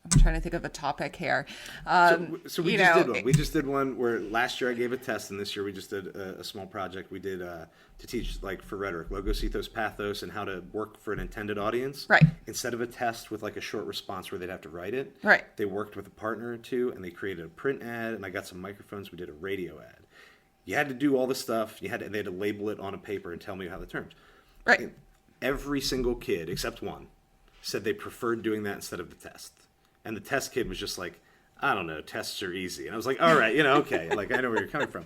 I'm trying to think of a topic here. So we just did one. We just did one where last year I gave a test, and this year we just did a small project. We did to teach, like, for rhetoric, logos, ethos, pathos, and how to work for an intended audience. Right. Instead of a test with like a short response where they'd have to write it. Right. They worked with a partner or two, and they created a print ad, and I got some microphones. We did a radio ad. You had to do all the stuff. They had to label it on a paper and tell me how the terms. Right. And every single kid except one said they preferred doing that instead of the test. And the test kid was just like, I don't know, tests are easy. And I was like, all right, okay, like I know where you're coming from.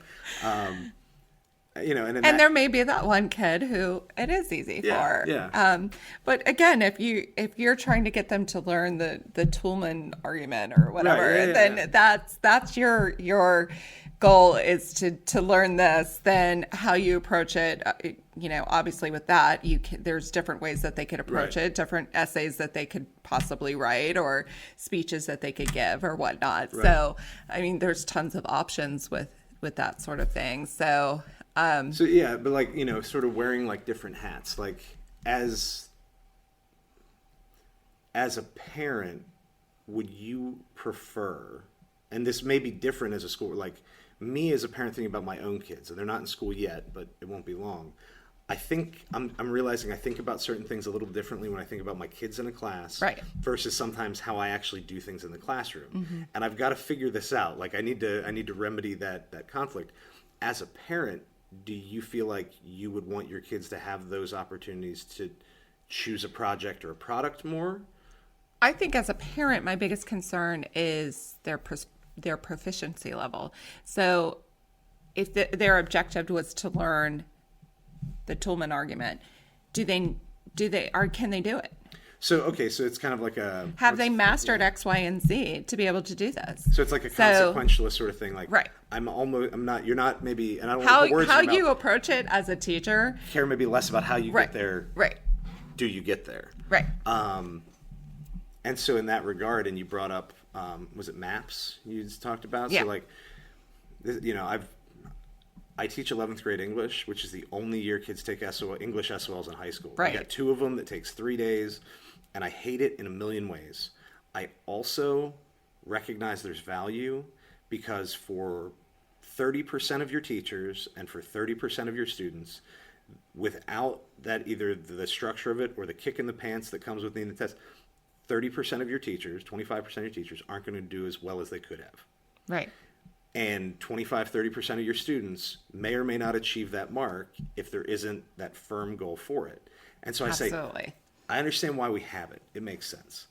And there may be that one kid who it is easy for. Yeah. But again, if you're trying to get them to learn the Toolman argument or whatever, Right, then that's your goal is to learn this. Then how you approach it, obviously with that there's different ways that they could approach it, different essays that they could possibly write or speeches that they could give or whatnot. Right. So I mean, there's tons of options with that sort of thing. So. But like, sort of wearing like different hats, like as a parent, would you prefer, and this may be different as a school, like me as a parent thinking about my own kids, and they're not in school yet, but it won't be long. I think I'm realizing I think about certain things a little differently when I think about my kids in a class versus sometimes how I actually do things in the classroom. And I've got to figure this out. Like I need to remedy that conflict. As a parent, do you feel like you would want your kids to have those opportunities to choose a project or a product more? I think as a parent, my biggest concern is their proficiency level. So if their objective was to learn the Toolman argument, can they do it? So it's kind of like have they mastered X, Y, and Z to be able to do this? So it's like a consequentialist sort of thing. Like, right. You're not maybe, and I don't how want to put words in your you mouth. approach it as a teacher. Care maybe less about how you get there. Right. Do you get there? Right. And so in that regard, and you brought up, was it maps you talked about? Yeah. So like, I teach 11th grade English, which is the only year kids take English SOLs in high school. Right. I got 2 of them that takes 3 days, and I hate it in a million ways. I also recognize there's value because for 30% of your teachers and for 30% of your students, without that, either the structure of it or the kick in the pants that comes with needing the test, 30% of your teachers, 25% of your teachers aren't going to do as well as they could have. Right. And 25-30% of your students may or may not achieve that mark if there isn't that firm goal for it. And so I Absolutely. say, I understand why we have it. It makes sense.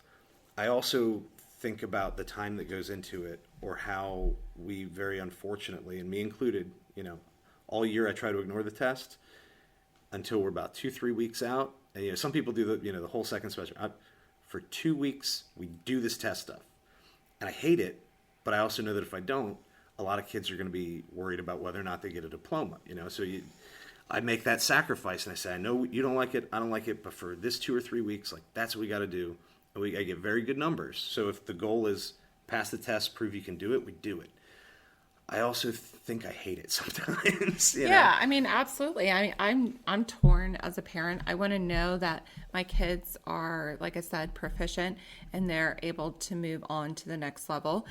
I also think about the time that goes into it, or how we very unfortunately, and me included, all year I try to ignore the test until we're about 2-3 weeks out. And some people do the whole second semester. For 2 weeks we do this test stuff, and I hate it. But I also know that if I don't, a lot of kids are going to be worried about whether or not they get a diploma. So I make that sacrifice, and I say, I know you don't like it, I don't like it, but for this 2 or 3 weeks, like that's what we got to do. And I get very good numbers. So if the goal is pass the test, prove you can do it, we do it. I also think I hate it sometimes. Yeah, I mean, absolutely. I'm torn as a parent. I want to know that my kids are, like I said, proficient and they're able to move on to the next level.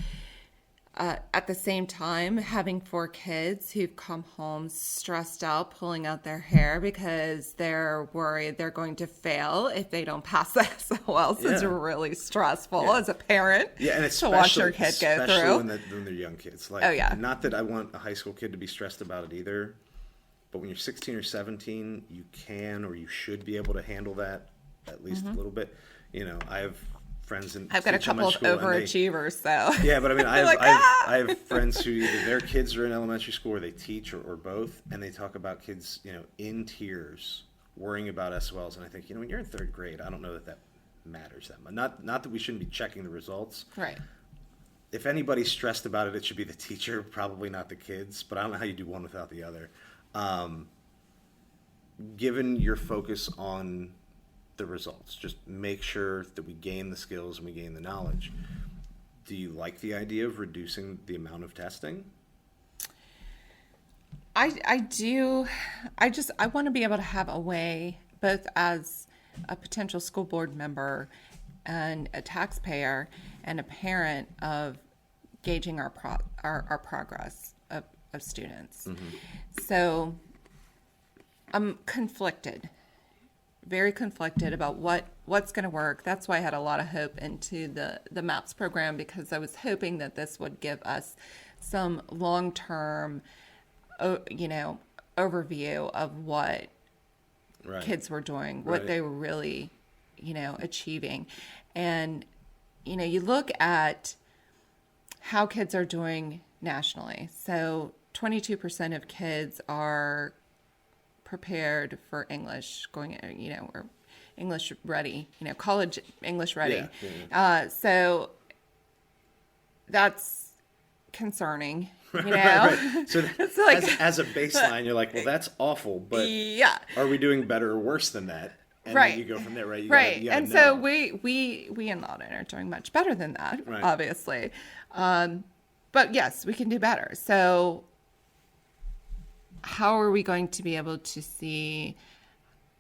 at the same time, having 4 kids who've come home stressed out, pulling out their hair because they're worried they're going to fail if they don't pass the SOLs is really stressful as a parent and to watch your kid go through. When they're young kids. Like, not that I want a high school kid to be stressed about it either, but when you're 16 or 17, you can or you should be able to handle that at least a little bit. You know, I have friends in I've got a couple of overachievers, so yeah, but I mean, I have friends who either their kids are in elementary school or they teach or both, and they talk about kids, you know, in tears worrying about SOLs, and I think, you know, when you're in 3rd grade, I don't know that matters that much. Not that we shouldn't be checking the results. Right. If anybody's stressed about it, it should be the teacher, probably not the kids. But I don't know how you do one without the other. Given your focus on the results, just make sure that we gain the skills and we gain the knowledge. Do you like the idea of reducing the amount of testing? I do. I want to be able to have a way, both as a potential school board member and a taxpayer and a parent, of gauging our progress of students. So I'm conflicted, very conflicted about what's going to work. That's why I had a lot of hope into the MAPS program, because I was hoping that this would give us some long-term, overview of what kids were doing, what they were really, achieving. And, you look at how kids are doing nationally. So 22% of kids are prepared for English, going, or English ready, college English ready. So that's concerning, Right. So it's like, as a baseline, you're like, well, that's awful, but are we doing better or worse than that? And then you go from there, right? You gotta and know. so we in Loudoun are doing much better than that, obviously. But yes, we can do better. So how are we going to be able to see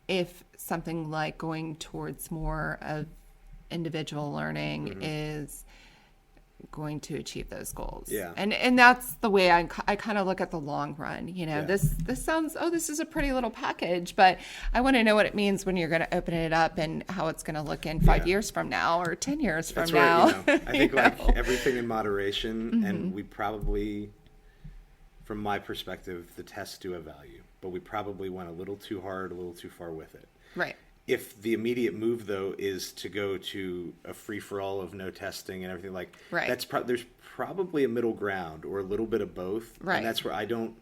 if something like going towards more of individual learning is going to achieve those goals? And that's the way I kind of look at the long run. This sounds, this is a pretty little package, but I want to know what it means when you're going to open it up and how it's going to look in 5 years from now or 10 years from now. I think like everything in moderation, and we probably, from my perspective, the tests do have value, but we probably went a little too hard, a little too far with it. Right. If the immediate move, though, is to go to a free-for-all of no testing and everything, like that's there's probably a middle ground or a little bit of both. And that's where I don't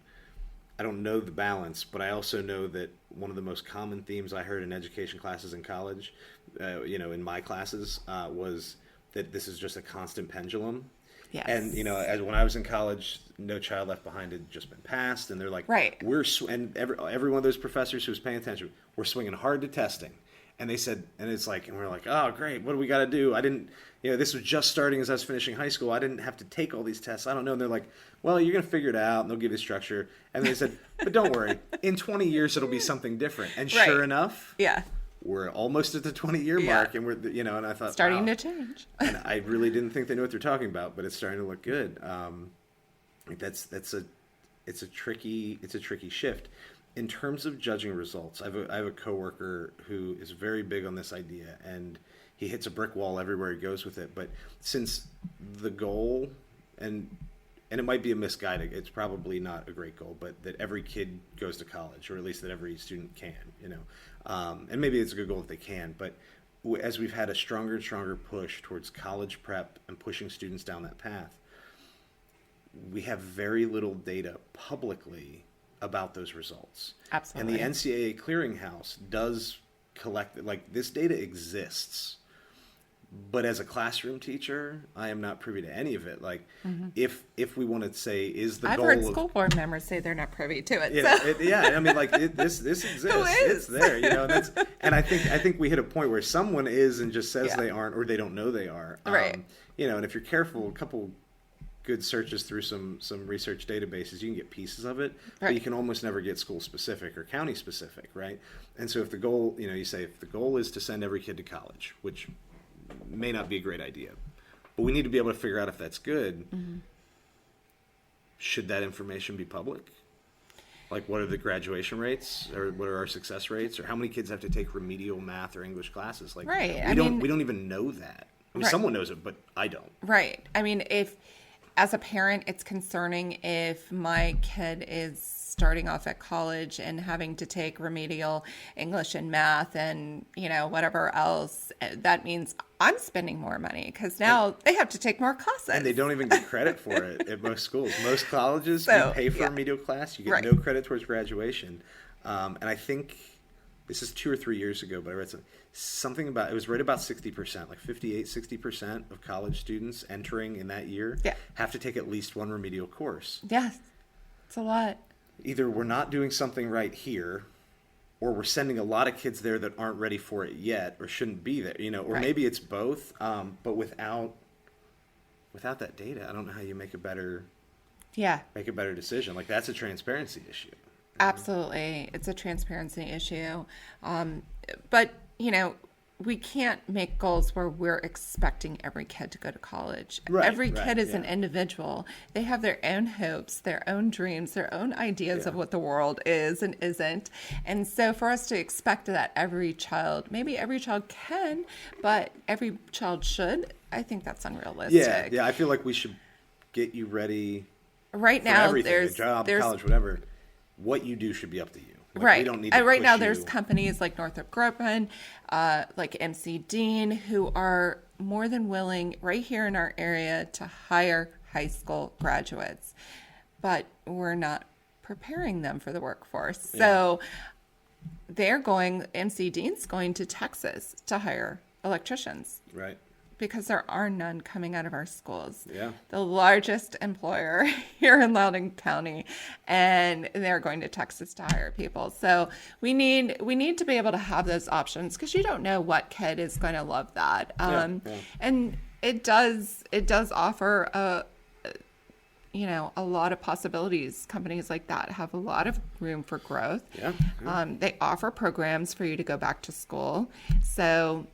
know the balance, but I also know that one of the most common themes I heard in education classes in college, in my classes, was that this is just a constant pendulum. Yes. And, as when I was in college, No Child Left Behind had just been passed, and they're like, and every one of those professors who was paying attention, we're swinging hard to testing. And they said, and we're like, oh, great, what do we got to do? I didn't, this was just starting as I was finishing high school. I didn't have to take all these tests. I don't know. And they're like, well, you're going to figure it out, and they'll give you structure. And they said, but don't worry, in 20 years, it'll be something different. And sure enough, we're almost at the 20-year mark, and we're, and I thought, starting to change. And I really didn't think they knew what they're talking about, but it's starting to look good. It's a tricky shift. In terms of judging results, I have a coworker who is very big on this idea, and he hits a brick wall everywhere he goes with it. But since the goal, and it might be a misguided, it's probably not a great goal, but that every kid goes to college, or at least that every student can, and maybe it's a good goal if they can, but as we've had a stronger and stronger push towards college prep and pushing students down that path, we have very little data publicly about those results. Absolutely. And the NCAA clearinghouse does collect, like, this data exists, but as a classroom teacher, I am not privy to any of it. Like, if we want to say, is the goal I've heard school board members say they're not privy to it. I mean, like, this exists. It's there, and I think we hit a point where someone is and just says they aren't, or they don't know they are. Right. And if you're careful, a couple good searches through some research databases, you can get pieces of it, but you can almost never get school specific or county specific, right? And so if the goal, you say if the goal is to send every kid to college, which may not be a great idea, but we need to be able to figure out if that's good. should that information be public? Like, what are the graduation rates, or what are our success rates, or how many kids have to take remedial math or English classes? Like, Right. we don't even know that. I mean, Right. someone knows it, but I don't. Right. I mean, if as a parent, it's concerning if my kid is starting off at college and having to take remedial English and math and, whatever else. That means I'm spending more money because now they have to take more classes. And they don't even get credit for it at most schools. Most colleges, So, you pay for yeah. a remedial class, you get Right. no credit towards graduation. And I think this is 2 or 3 years ago, but I read something about, it was right about 60%, like 60% of college students entering in that year Yeah. have to take at least one remedial course. Yes. It's a lot. Either we're not doing something right here, or we're sending a lot of kids there that aren't ready for it yet or shouldn't be there, or Right. maybe it's both. But without that data, I don't know how you make a better decision. Like, that's a transparency issue. Absolutely. It's a transparency issue. But, we can't make goals where we're expecting every kid to go to college. Right, Every right, kid is an yeah. individual. They have their own hopes, their own dreams, their own ideas of Yeah. what the world is and isn't. And so for us to expect that maybe every child can, but every child should, I think that's unrealistic. Yeah. I feel like we should get you ready Right for now, everything, there's a job, there's college, whatever. What you do should be up to you. Like, right. We don't need to And right push now, there's you. companies like Northrop Grumman, like MC Dean, who are more than willing right here in our area to hire high school graduates, but we're not preparing them for the workforce. So MC Dean's going to Texas to hire electricians Right. because there are none coming out of our schools. Yeah. The largest employer here in Loudoun County, and they're going to Texas to hire people. So we need to be able to have those options because you don't know what kid is going to love that. Yeah. And it does offer a lot of possibilities. Companies like that have a lot of room for growth. Yeah. They offer programs for you to go back to school. So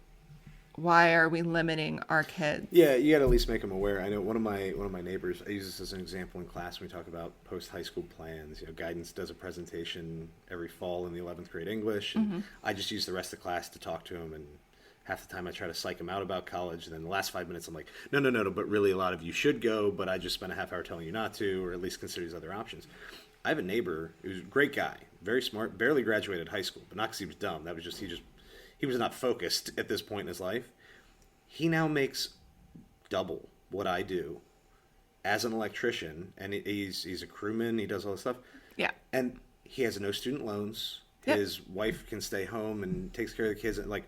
why are we limiting our kids? Yeah, you got to at least make them aware. I know one of my neighbors, I use this as an example in class when we talk about post-high school plans. Guidance does a presentation every fall in the 11th grade English, and I just use the rest of the class to talk to him, and half the time I try to psych him out about college, and then the last 5 minutes I'm like, no, but really a lot of you should go, but I just spent a half hour telling you not to, or at least consider these other options. I have a neighbor who's a great guy, very smart, barely graduated high school, but not because he was dumb. That was just he was not focused at this point in his life. He now makes double what I do as an electrician, and he's a crewman. He does all this stuff. Yeah. And he has no student loans. Yep. His wife can stay home and takes care of the kids. Like,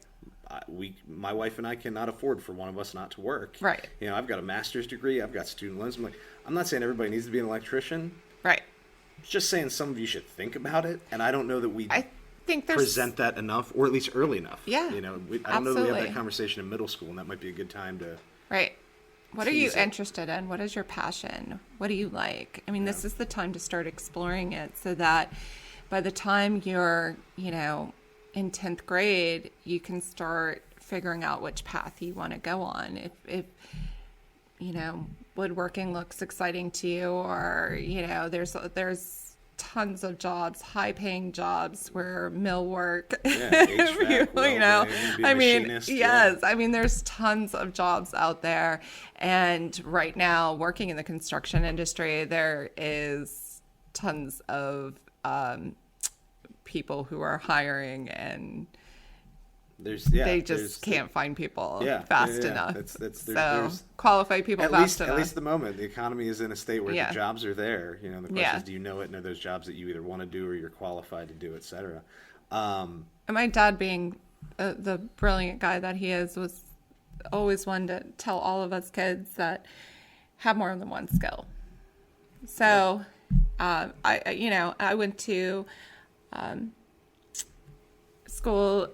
my wife and I cannot afford for one of us not to work. Right. I've got a master's degree. I've got student loans. I'm not saying everybody needs to be an electrician. Right. Just saying some of you should think about it. And I don't know that I think there's present that enough, or at least early enough. Yeah, I don't know that we have absolutely. that conversation in middle school, and that might be a good time to. Right. What are you tease it. interested in? What is your passion? What do you like? I mean, this is the time to start exploring it so that by the time you're, in 10th grade, you can start figuring out which path you want to go on. If woodworking looks exciting to you, or, there's tons of jobs, high-paying jobs where mill work. Yeah, HVAC, machinist, yes. I mean, there's tons of jobs out there, and right now, working in the construction industry, there is tons of people who are hiring, and they just can't find people fast enough. There's qualified people fast enough. At least at the moment, the economy is in a state where the jobs are there. The question is, do you know it? And are those jobs that you either want to do or you're qualified to do, et cetera? And my dad, being the brilliant guy that he is, was always one to tell all of us kids that have more than one skill. So, I went to school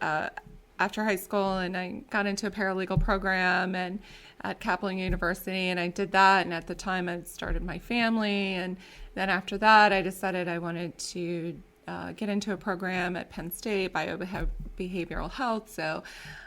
after high school, and I got into a paralegal program and at Kaplan University, and I did that. And at the time, I started my family, and then after that, I decided I wanted to get into a program at Penn State, behavioral health. So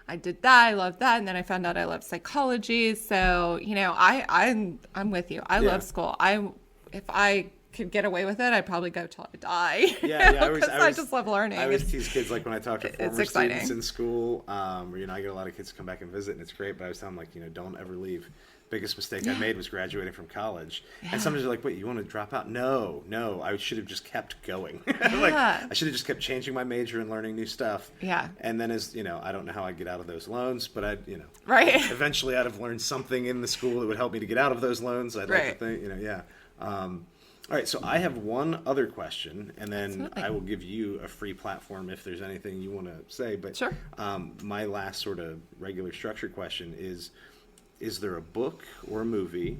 I did that. I loved that, and then I found out I love psychology. So I'm with you. I love school. I if I could get away with it, I'd probably go till I die. Yeah. I just love learning. I always tease kids, like when I talk to former exciting. students in school, I get a lot of kids come back and visit, and it's great. But I was telling them, like, don't ever leave. Biggest mistake I made was graduating from college. And sometimes they're like, wait, you want to drop out? No, I should have just kept going. Like, I should have just kept changing my major and learning new stuff. Yeah. And then I don't know how I'd get out of those loans, but right. Eventually I'd have learned something in the school that would help me to get out of those loans. I'd like to think, all right, so I have one other question, and then Absolutely. I will give you a free platform if there's anything you want to say. But sure. My last sort of regular structured question is there a book or a movie,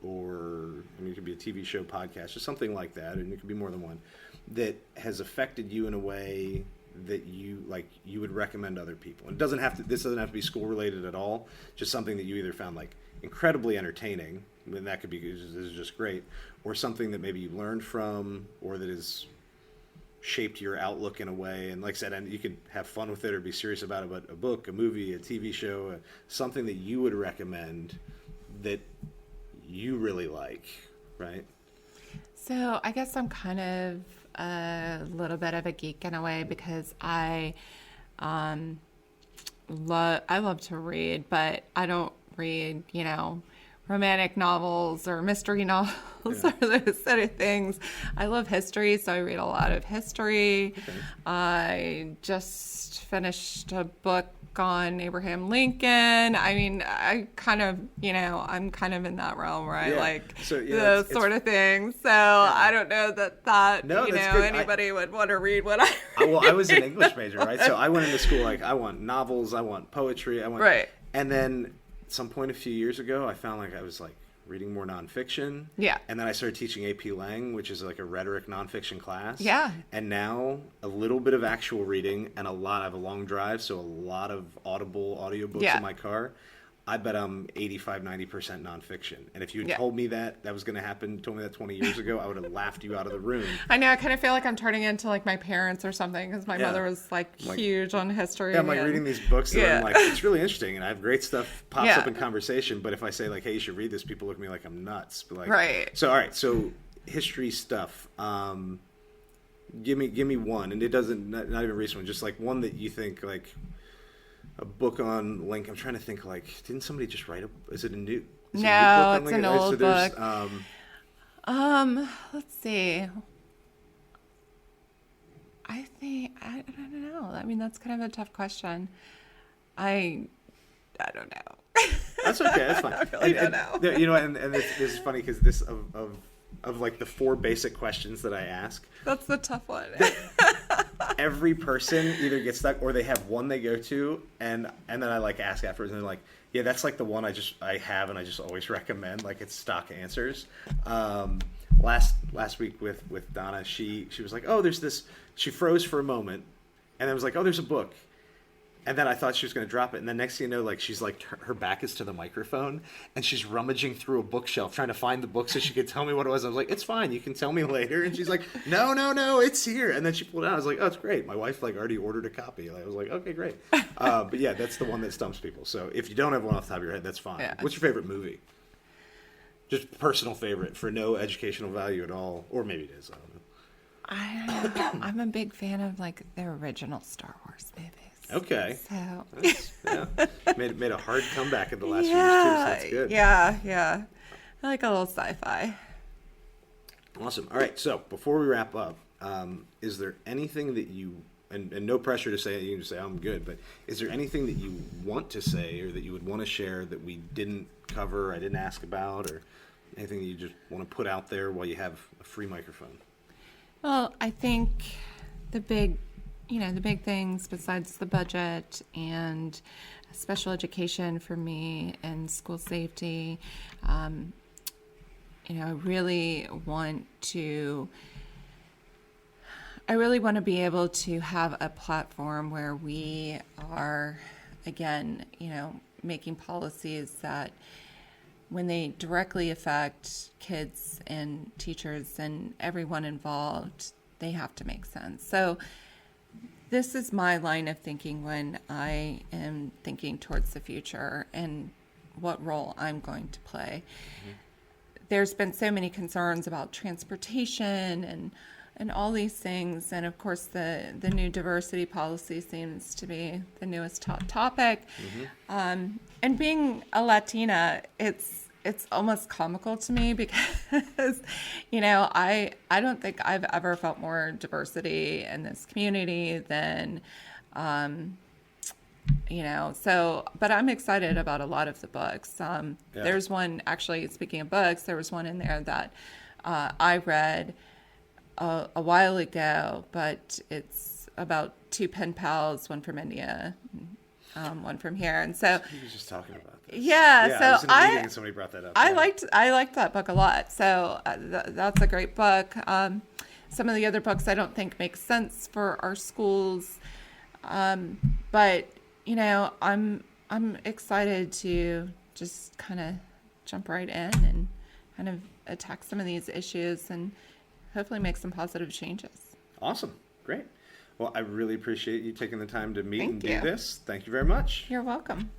or it could be a TV show, podcast, or something like that, and it could be more than one, that has affected you in a way that you would recommend other people? And this doesn't have to be school related at all, just something that you either found like incredibly entertaining, and that could be this is just great, or something that maybe you learned from, or that has shaped your outlook in a way. And like I said, and you could have fun with it or be serious about it, but a book, a movie, a TV show, something that you would recommend that you really like, right? So I guess I'm kind of a little bit of a geek in a way, because I love to read, but I don't read, romantic novels or mystery novels or those sort of things. I love history, so I read a lot of history. Okay. I just finished a book on Abraham Lincoln. I mean, I'm kind of in that realm where I like those sort of things. So I don't know that anybody would want to read what I read. Well, I was an English major, right? So I went into school like, I want novels, I want poetry, right. And then at some point a few years ago, I found like I was like reading more nonfiction. Yeah. And then I started teaching AP Lang, which is like a rhetoric nonfiction class. Yeah. And now a little bit of actual reading and I have a long drive, so a lot of audible audiobooks in my car. I bet I'm 85-90% nonfiction. And if you had told me that was going to happen, told me that 20 years ago, I would have laughed you out of the room. I know. I kind of feel like I'm turning into like my parents or something, because my mother was like huge on history. Yeah, I'm like reading these books that I'm like, it's really interesting, and I have great stuff pops up in conversation. But if I say like, hey, you should read this, people look at me like I'm nuts. But like, right. So all right, so history stuff. Give me one, and it doesn't not even recent one, just like one that you think like. A book on Lincoln. I'm trying to think, like, didn't somebody just write is it a new book on Lincoln? It's an old book. Let's see. I don't know. I mean, that's kind of a tough question. I don't know. That's okay. That's fine. I really don't know. And this is funny because this of like the four basic questions that I ask. That's the tough one. Every person either gets stuck or they have one they go to, and then I like ask afterwards, and they're like, yeah, that's like the one I have and I just always recommend. Like, it's stock answers. Last week with Donna, she was like, oh, there's this. She froze for a moment, and then was like, oh, there's a book. And then I thought she was going to drop it. And then next thing you know, like, she's like, her back is to the microphone and she's rummaging through a bookshelf trying to find the book so she could tell me what it was. I was like, it's fine. You can tell me later. And she's like, no, it's here. And then she pulled it out. I was like, oh, it's great. My wife like already ordered a copy. I was like, okay, great. But yeah, that's the one that stumps people. So if you don't have one off the top of your head, that's fine. Yeah. What's your favorite movie? Just personal favorite for no educational value at all. Or maybe it is. I don't know. I'm a big fan of like the original Star Wars movies. Okay. So made a hard comeback in the last few years too, so that's good. Yeah. I like a little sci-fi. Awesome. All right, so before we wrap up, is there anything that you and no pressure to say it, you can just say I'm good, but is there anything that you want to say or that you would want to share that we didn't cover, I didn't ask about, or anything that you just want to put out there while you have a free microphone? Well, I think the big things besides the budget and special education for me and school safety, I really want to be able to have a platform where we are, again, making policies that when they directly affect kids and teachers and everyone involved, they have to make sense. So this is my line of thinking when I am thinking towards the future and what role I'm going to play. Mm-hmm. there's been so many concerns about transportation and all these things. And of course, the new diversity policy seems to be the newest hot topic. And being a Latina, it's almost comical to me because, you know, I don't think I've ever felt more diversity in this community than, you know, so, but I'm excited about a lot of the books. There's one, actually, speaking of books, there was one in there that I read a while ago, but it's about two pen pals, one from India, one from here. And so He was just talking about this. Yeah, I so was in a meeting and somebody brought that up. I liked that book a lot. So that's a great book. Some of the other books I don't think make sense for our schools, but you know, I'm excited to just kind of jump right in and kind of attack some of these issues and hopefully make some positive changes. Awesome. Great. Well, I really appreciate you taking the time to meet and Thank do you. this. Thank you very much. You're welcome.